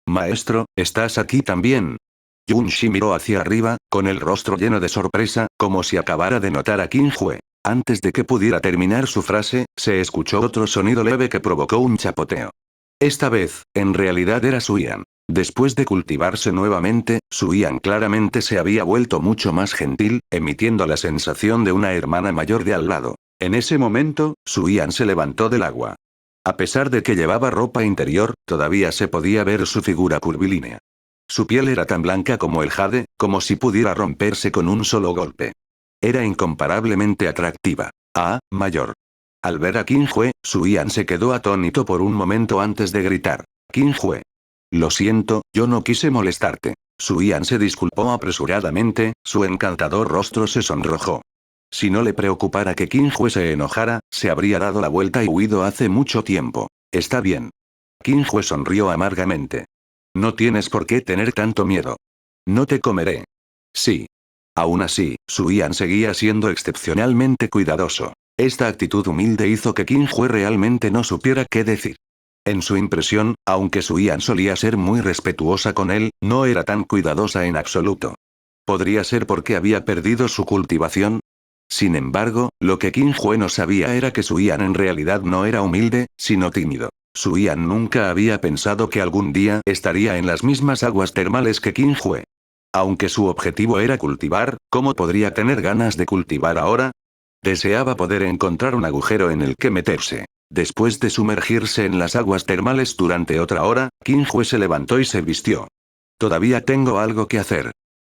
Maestro, ¿estás aquí también? Yun Shi miró hacia arriba, con el rostro lleno de sorpresa, como si acabara de notar a Qin Hue. Antes de que pudiera terminar su frase, se escuchó otro sonido leve que provocó un chapoteo. Esta vez, en realidad era Suyan. Después de cultivarse nuevamente, Suyan claramente se había vuelto mucho más gentil, emitiendo la sensación de una hermana mayor de al lado. En ese momento, Suyan se levantó del agua. A pesar de que llevaba ropa interior, todavía se podía ver su figura curvilínea. Su piel era tan blanca como el jade, como si pudiera romperse con un solo golpe. Era incomparablemente atractiva. Mayor. Al ver a Qin Hue, Suyan se quedó atónito por un momento antes de gritar. Qin Hue. Lo siento, yo no quise molestarte. Suyan se disculpó apresuradamente, su encantador rostro se sonrojó. Si no le preocupara que Qin Hue se enojara, se habría dado la vuelta y huido hace mucho tiempo. Está bien. Qin Hue sonrió amargamente. No tienes por qué tener tanto miedo. No te comeré. Sí. Aún así, Suyan seguía siendo excepcionalmente cuidadoso. Esta actitud humilde hizo que Qin Hue realmente no supiera qué decir. En su impresión, aunque Suyan solía ser muy respetuosa con él, no era tan cuidadosa en absoluto. ¿Podría ser porque había perdido su cultivación? Sin embargo, lo que Qin Hue no sabía era que Suyan en realidad no era humilde, sino tímido. Suyan nunca había pensado que algún día estaría en las mismas aguas termales que Qin Hue. Aunque su objetivo era cultivar, ¿cómo podría tener ganas de cultivar ahora? Deseaba poder encontrar un agujero en el que meterse. Después de sumergirse en las aguas termales durante otra hora, Qin Hue se levantó y se vistió. Todavía tengo algo que hacer.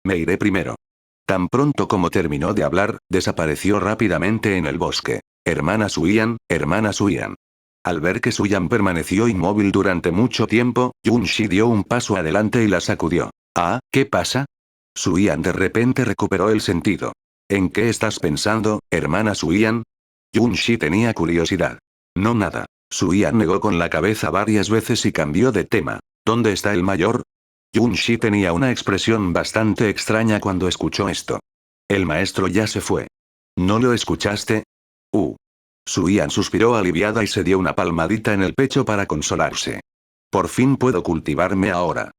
Me iré primero. Tan pronto como terminó de hablar, desapareció rápidamente en el bosque. Hermana Suyan, hermana Suyan. Al ver que Suyan permaneció inmóvil durante mucho tiempo, Yun Shi dio un paso adelante y la sacudió. ¿Qué pasa? Suyan de repente recuperó el sentido. ¿En qué estás pensando, hermana Suyan? Yun Shi tenía curiosidad. No nada. Suyan negó con la cabeza varias veces y cambió de tema. ¿Dónde está el mayor? Yun Shi tenía una expresión bastante extraña cuando escuchó esto. El maestro ya se fue. ¿No lo escuchaste? Suyan suspiró aliviada y se dio una palmadita en el pecho para consolarse. Por fin puedo cultivarme ahora.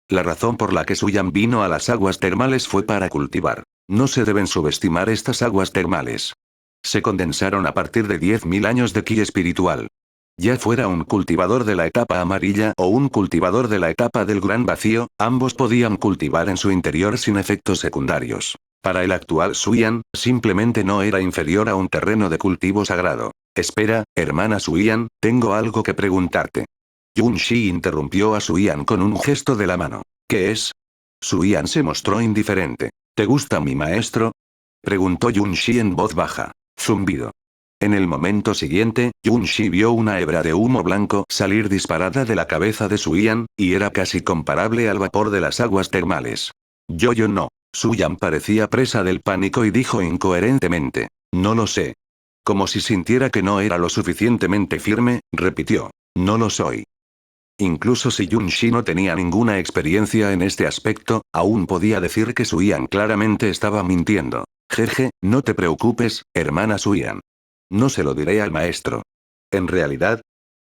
La razón por la que Suyan vino a las aguas termales fue para cultivar. No se deben subestimar estas aguas termales. Se condensaron a partir de 10.000 años de ki espiritual. Ya fuera un cultivador de la etapa amarilla o un cultivador de la etapa del gran vacío, ambos podían cultivar en su interior sin efectos secundarios. Para el actual Suyan, simplemente no era inferior a un terreno de cultivo sagrado. Espera, hermana Suyan, tengo algo que preguntarte. Yun Shi interrumpió a Suyan con un gesto de la mano. ¿Qué es? Suyan se mostró indiferente. ¿Te gusta mi maestro? Preguntó Yun Shi en voz baja. Zumbido. En el momento siguiente, Yun Shi vio una hebra de humo blanco salir disparada de la cabeza de Suyan, y era casi comparable al vapor de las aguas termales. Yo no. Suyan parecía presa del pánico y dijo incoherentemente. No lo sé. Como si sintiera que no era lo suficientemente firme, repitió. No lo soy. Incluso si Yun Shi no tenía ninguna experiencia en este aspecto, aún podía decir que Suyan claramente estaba mintiendo. Jeje, no te preocupes, hermana Suyan. No se lo diré al maestro. En realidad,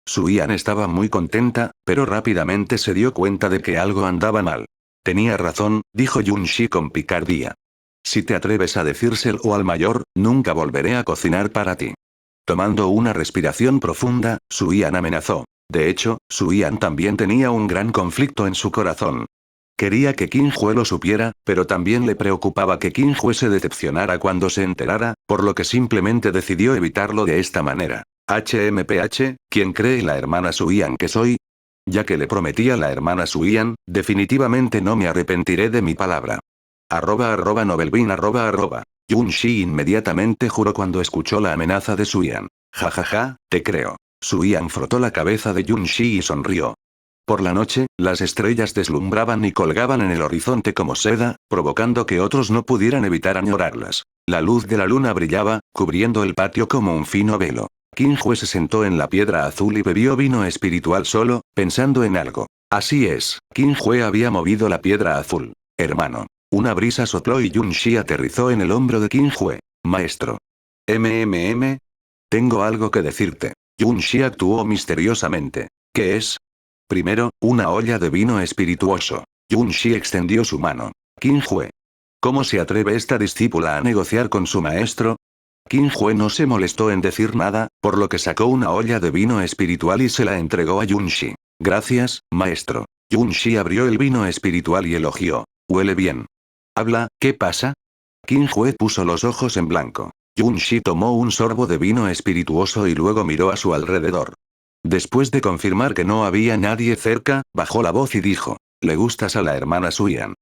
Suyan estaba muy contenta, pero rápidamente se dio cuenta de que algo andaba mal. Tenía razón, dijo Yun Shi con picardía. Si te atreves a decírselo al mayor, nunca volveré a cocinar para ti. Tomando una respiración profunda, Suyan amenazó. De hecho, Suyan también tenía un gran conflicto en su corazón. Quería que Qin Hue lo supiera, pero también le preocupaba que Qin Hue se decepcionara cuando se enterara, por lo que simplemente decidió evitarlo de esta manera. HMPH, ¿quién cree la hermana Suyan que soy? Ya que le prometí a la hermana Suyan, definitivamente no me arrepentiré de mi palabra. @Novelbin Yun Shi inmediatamente juró cuando escuchó la amenaza de Suyan. Jajaja, te creo. Suyan frotó la cabeza de Yun Shi y sonrió. Por la noche, las estrellas deslumbraban y colgaban en el horizonte como seda, provocando que otros no pudieran evitar añorarlas. La luz de la luna brillaba, cubriendo el patio como un fino velo. Qin Hue se sentó en la piedra azul y bebió vino espiritual solo, pensando en algo. Así es, Qin Hue había movido la piedra azul. Hermano. Una brisa sopló y Yun Shi aterrizó en el hombro de Qin Hue. Maestro. Tengo algo que decirte. Yun Shi actuó misteriosamente. ¿Qué es? Primero, una olla de vino espirituoso. Yun Shi extendió su mano. Qin Hue. ¿Cómo se atreve esta discípula a negociar con su maestro? Qin Hue no se molestó en decir nada, por lo que sacó una olla de vino espiritual y se la entregó a Yun Shi. Gracias, maestro. Yun Shi abrió el vino espiritual y elogió. Huele bien. Habla, ¿qué pasa? Qin Hue puso los ojos en blanco. Yun Shi tomó un sorbo de vino espirituoso y luego miró a su alrededor. Después de confirmar que no había nadie cerca, bajó la voz y dijo, ¿le gustas a la hermana Suyan?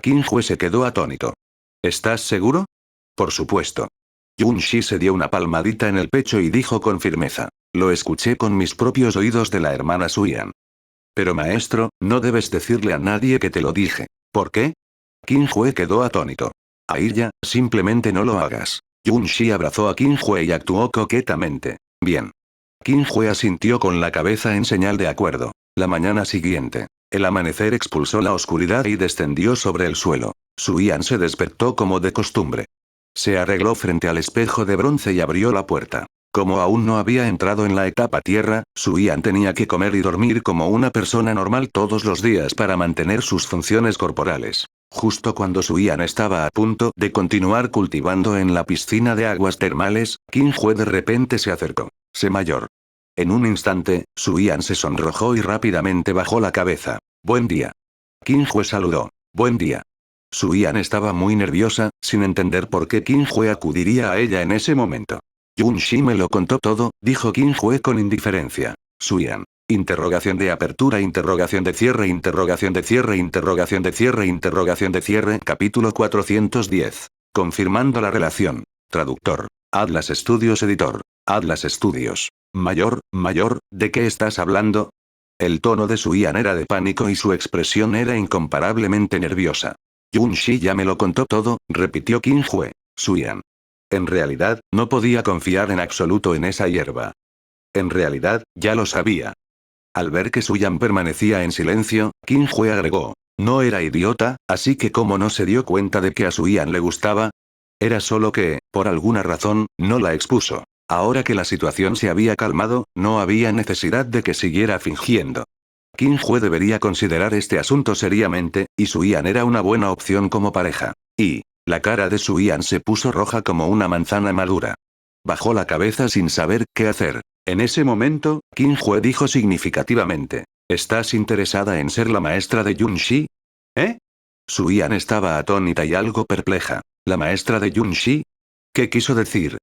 Qin Hue se quedó atónito. ¿Estás seguro? Por supuesto. Yun Shi se dio una palmadita en el pecho y dijo con firmeza. Lo escuché con mis propios oídos de la hermana Suyan. Pero maestro, no debes decirle a nadie que te lo dije. ¿Por qué? Qin Hue quedó atónito. Aiya, simplemente no lo hagas. Yun Shi abrazó a Qin Hue y actuó coquetamente. Bien. Qin Hue asintió con la cabeza en señal de acuerdo. La mañana siguiente. El amanecer expulsó la oscuridad y descendió sobre el suelo. Suyan se despertó como de costumbre. Se arregló frente al espejo de bronce y abrió la puerta. Como aún no había entrado en la etapa tierra, Suyan tenía que comer y dormir como una persona normal todos los días para mantener sus funciones corporales. Justo cuando Suyan estaba a punto de continuar cultivando en la piscina de aguas termales, Qin Hue de repente se acercó. Sé mayor. En un instante, Suyan se sonrojó y rápidamente bajó la cabeza. Buen día. Qin Hue saludó. Buen día. Suyan estaba muy nerviosa, sin entender por qué Qin Hue acudiría a ella en ese momento. Yun Shi me lo contó todo, dijo Qin Hue con indiferencia. Suyan. Interrogación de apertura, interrogación de cierre, interrogación de cierre, interrogación de cierre, interrogación de cierre. Capítulo 410. Confirmando la relación. Traductor. Atlas Studios Editor. Atlas Studios. Mayor, ¿de qué estás hablando? El tono de Suyan era de pánico y su expresión era incomparablemente nerviosa. Yun Shi ya me lo contó todo, repitió Qin Hue. Suyan. En realidad, no podía confiar en absoluto en esa hierba. En realidad, ya lo sabía. Al ver que Suyan permanecía en silencio, Qin Hue agregó. No era idiota, así que ¿cómo no se dio cuenta de que a Suyan le gustaba? Era solo que, por alguna razón, no la expuso. Ahora que la situación se había calmado, no había necesidad de que siguiera fingiendo. Qin Hue debería considerar este asunto seriamente, y Suyan era una buena opción como pareja. Y, la cara de Suyan se puso roja como una manzana madura. Bajó la cabeza sin saber qué hacer. En ese momento, Qin Hue dijo significativamente. ¿Estás interesada en ser la maestra de Yun Shi? ¿Eh? Suyan estaba atónita y algo perpleja. ¿La maestra de Yun Shi? ¿Qué quiso decir?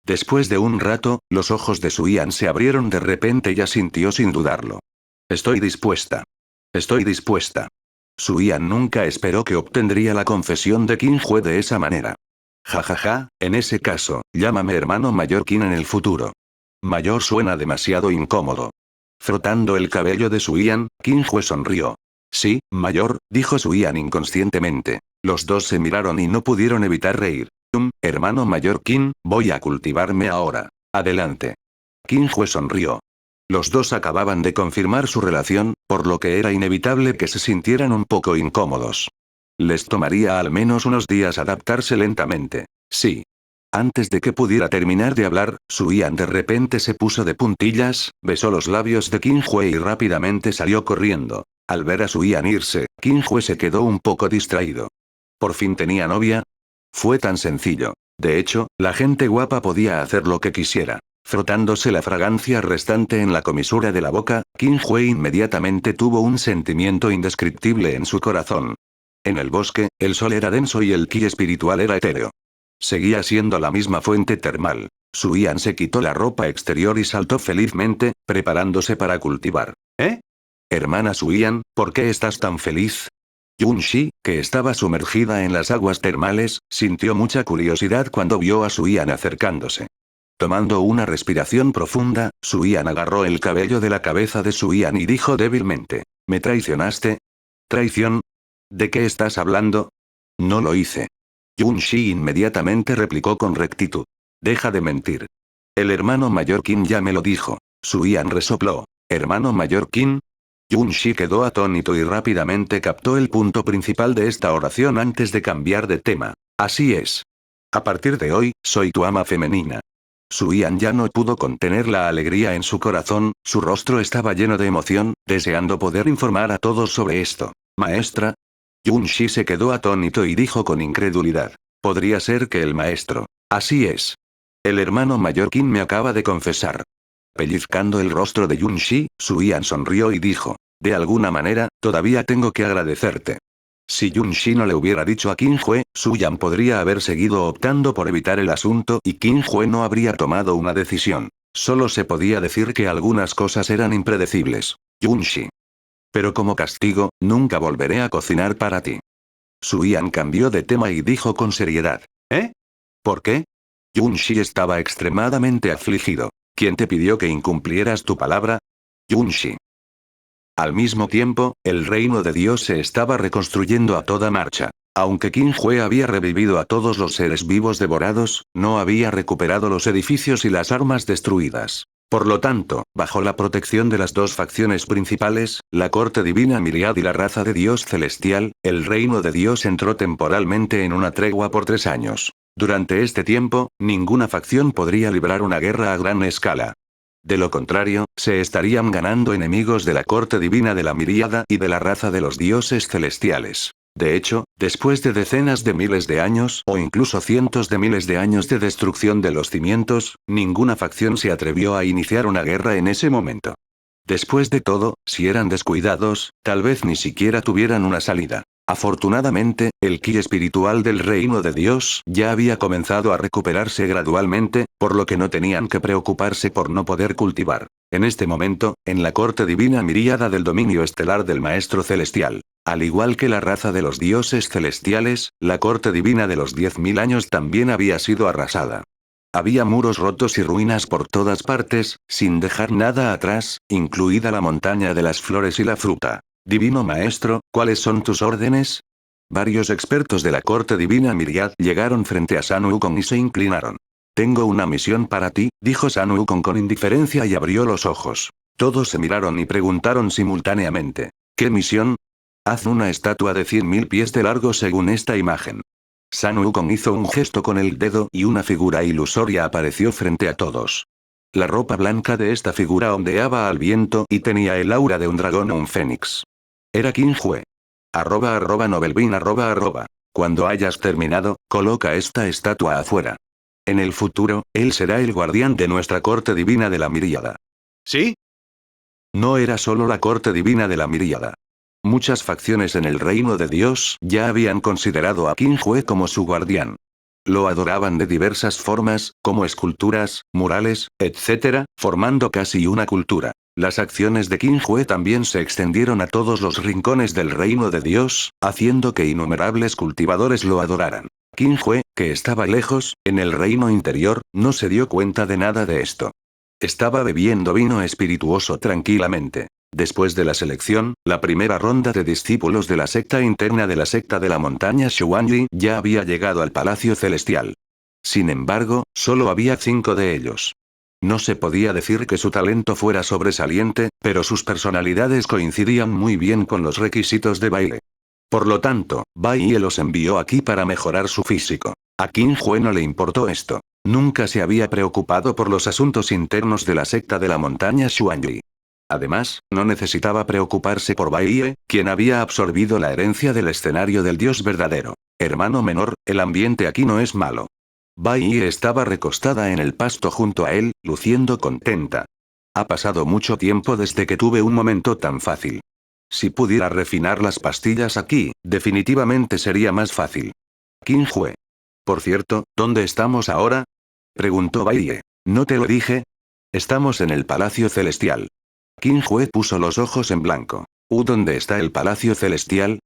Después de un rato, los ojos de Suyan se abrieron de repente y asintió sin dudarlo. Estoy dispuesta. Estoy dispuesta. Suyan nunca esperó que obtendría la confesión de Qin Hue de esa manera. Jajaja, en ese caso, llámame hermano mayor Qin en el futuro. Mayor suena demasiado incómodo. Frotando el cabello de Suyan, Qin Hue sonrió. Sí, mayor, dijo Suyan inconscientemente. Los dos se miraron y no pudieron evitar reír. Hermano mayor Qin, voy a cultivarme ahora. Adelante. Qin Hue sonrió. Los dos acababan de confirmar su relación, por lo que era inevitable que se sintieran un poco incómodos. Les tomaría al menos unos días adaptarse lentamente. Sí. Antes de que pudiera terminar de hablar, Suyan de repente se puso de puntillas, besó los labios de Qin Hue y rápidamente salió corriendo. Al ver a Suyan irse, Qin Hue se quedó un poco distraído. ¿Por fin tenía novia? Fue tan sencillo. De hecho, la gente guapa podía hacer lo que quisiera. Frotándose la fragancia restante en la comisura de la boca, Qin Hui inmediatamente tuvo un sentimiento indescriptible en su corazón. En el bosque, el sol era denso y el ki espiritual era etéreo. Seguía siendo la misma fuente termal. Su Yan se quitó la ropa exterior y saltó felizmente, preparándose para cultivar. ¿Eh? Hermana Suyan, ¿por qué estás tan feliz? Yunxi, que estaba sumergida en las aguas termales, sintió mucha curiosidad cuando vio a Suyan acercándose. Tomando una respiración profunda, Suyan agarró el cabello de la cabeza de Suyan y dijo débilmente: ¿Me traicionaste? ¿Traición? ¿De qué estás hablando? No lo hice. Yunxi inmediatamente replicó con rectitud. Deja de mentir. El hermano mayor Qin ya me lo dijo. Suyan resopló. ¿Hermano mayor Qin? Yunxi quedó atónito y rápidamente captó el punto principal de esta oración antes de cambiar de tema. Así es. A partir de hoy, soy tu ama femenina. Suyan ya no pudo contener la alegría en su corazón, su rostro estaba lleno de emoción, deseando poder informar a todos sobre esto. Maestra. Yunxi se quedó atónito y dijo con incredulidad. Podría ser que el maestro. Así es. El hermano mayor Qin me acaba de confesar. Pellizcando el rostro de Yunxi, Suyan sonrió y dijo. De alguna manera, todavía tengo que agradecerte. Si Yunxi no le hubiera dicho a Qin Hui, Suyan podría haber seguido optando por evitar el asunto y Qin Hui no habría tomado una decisión. Solo se podía decir que algunas cosas eran impredecibles. Yunxi. Pero como castigo, nunca volveré a cocinar para ti. Suyan cambió de tema y dijo con seriedad. ¿Eh? ¿Por qué? Yunxi estaba extremadamente afligido. ¿Quién te pidió que incumplieras tu palabra? Yunxi. Al mismo tiempo, el reino de Dios se estaba reconstruyendo a toda marcha. Aunque Qin Hui había revivido a todos los seres vivos devorados, no había recuperado los edificios y las armas destruidas. Por lo tanto, bajo la protección de las dos facciones principales, la corte divina Miriad y la raza de Dios celestial, el reino de Dios entró temporalmente en una tregua por 3 años. Durante este tiempo, ninguna facción podría librar una guerra a gran escala. De lo contrario, se estarían ganando enemigos de la corte divina de la Miríada y de la raza de los dioses celestiales. De hecho, después de decenas de miles de años o incluso cientos de miles de años de destrucción de los cimientos, ninguna facción se atrevió a iniciar una guerra en ese momento. Después de todo, si eran descuidados, tal vez ni siquiera tuvieran una salida. Afortunadamente, el ki espiritual del reino de Dios ya había comenzado a recuperarse gradualmente, por lo que no tenían que preocuparse por no poder cultivar. En este momento, en la corte divina miríada del dominio estelar del Maestro Celestial. Al igual que la raza de los dioses celestiales, la corte divina de los 10.000 años también había sido arrasada. Había muros rotos y ruinas por todas partes, sin dejar nada atrás, incluida la montaña de las flores y la fruta. Divino Maestro, ¿cuáles son tus órdenes? Varios expertos de la corte divina Miriad llegaron frente a Sun Wukong y se inclinaron. Tengo una misión para ti, dijo Sun Wukong con indiferencia y abrió los ojos. Todos se miraron y preguntaron simultáneamente. ¿Qué misión? Haz una estatua de 100.000 pies de largo según esta imagen. Sun Wukong hizo un gesto con el dedo y una figura ilusoria apareció frente a todos. La ropa blanca de esta figura ondeaba al viento y tenía el aura de un dragón o un fénix. Era Qin Hui. @Nobelbean @. Cuando hayas terminado, coloca esta estatua afuera. En el futuro, él será el guardián de nuestra corte divina de la Miríada. ¿Sí? No era solo la corte divina de la Miríada. Muchas facciones en el reino de Dios ya habían considerado a Qin Hui como su guardián. Lo adoraban de diversas formas, como esculturas, murales, etc., formando casi una cultura. Las acciones de Qin Hui también se extendieron a todos los rincones del reino de Dios, haciendo que innumerables cultivadores lo adoraran. Qin Hui, que estaba lejos, en el reino interior, no se dio cuenta de nada de esto. Estaba bebiendo vino espirituoso tranquilamente. Después de la selección, la primera ronda de discípulos de la secta interna de la secta de la montaña Xuanyi ya había llegado al Palacio Celestial. Sin embargo, solo había 5 de ellos. No se podía decir que su talento fuera sobresaliente, pero sus personalidades coincidían muy bien con los requisitos de baile. Por lo tanto, Bai Ye los envió aquí para mejorar su físico. A Qin Hui no le importó esto. Nunca se había preocupado por los asuntos internos de la secta de la montaña Xuanyi. Además, no necesitaba preocuparse por Bai Ye, quien había absorbido la herencia del escenario del dios verdadero. Hermano menor, el ambiente aquí no es malo. Bai Ye estaba recostada en el pasto junto a él, luciendo contenta. Ha pasado mucho tiempo desde que tuve un momento tan fácil. Si pudiera refinar las pastillas aquí, definitivamente sería más fácil. Qin Hue. Por cierto, ¿dónde estamos ahora? Preguntó Baiye. ¿No te lo dije? Estamos en el Palacio Celestial. Qin Hue puso los ojos en blanco. ¿Dónde está el Palacio Celestial?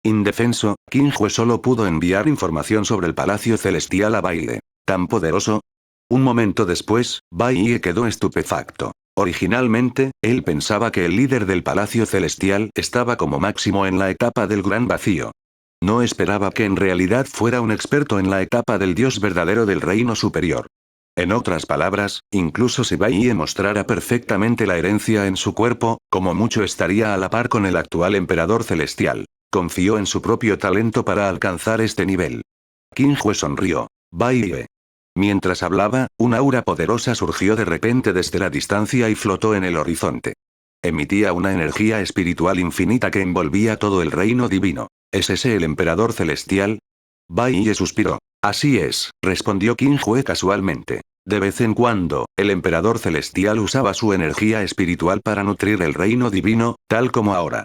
Indefenso, Qin Hue solo pudo enviar información sobre el Palacio Celestial a Baiye. ¿Tan poderoso? Un momento después, Baiye quedó estupefacto. Originalmente, él pensaba que el líder del Palacio Celestial estaba como máximo en la etapa del Gran Vacío. No esperaba que en realidad fuera un experto en la etapa del Dios verdadero del Reino Superior. En otras palabras, incluso si Baiye mostrara perfectamente la herencia en su cuerpo, como mucho estaría a la par con el actual Emperador Celestial. Confió en su propio talento para alcanzar este nivel. Qin Hue sonrió. Baiye. Mientras hablaba, una aura poderosa surgió de repente desde la distancia y flotó en el horizonte. Emitía una energía espiritual infinita que envolvía todo el reino divino. ¿Es ese el Emperador Celestial? Baiye suspiró. Así es, respondió Qin Hue casualmente. De vez en cuando, el Emperador Celestial usaba su energía espiritual para nutrir el reino divino, tal como ahora.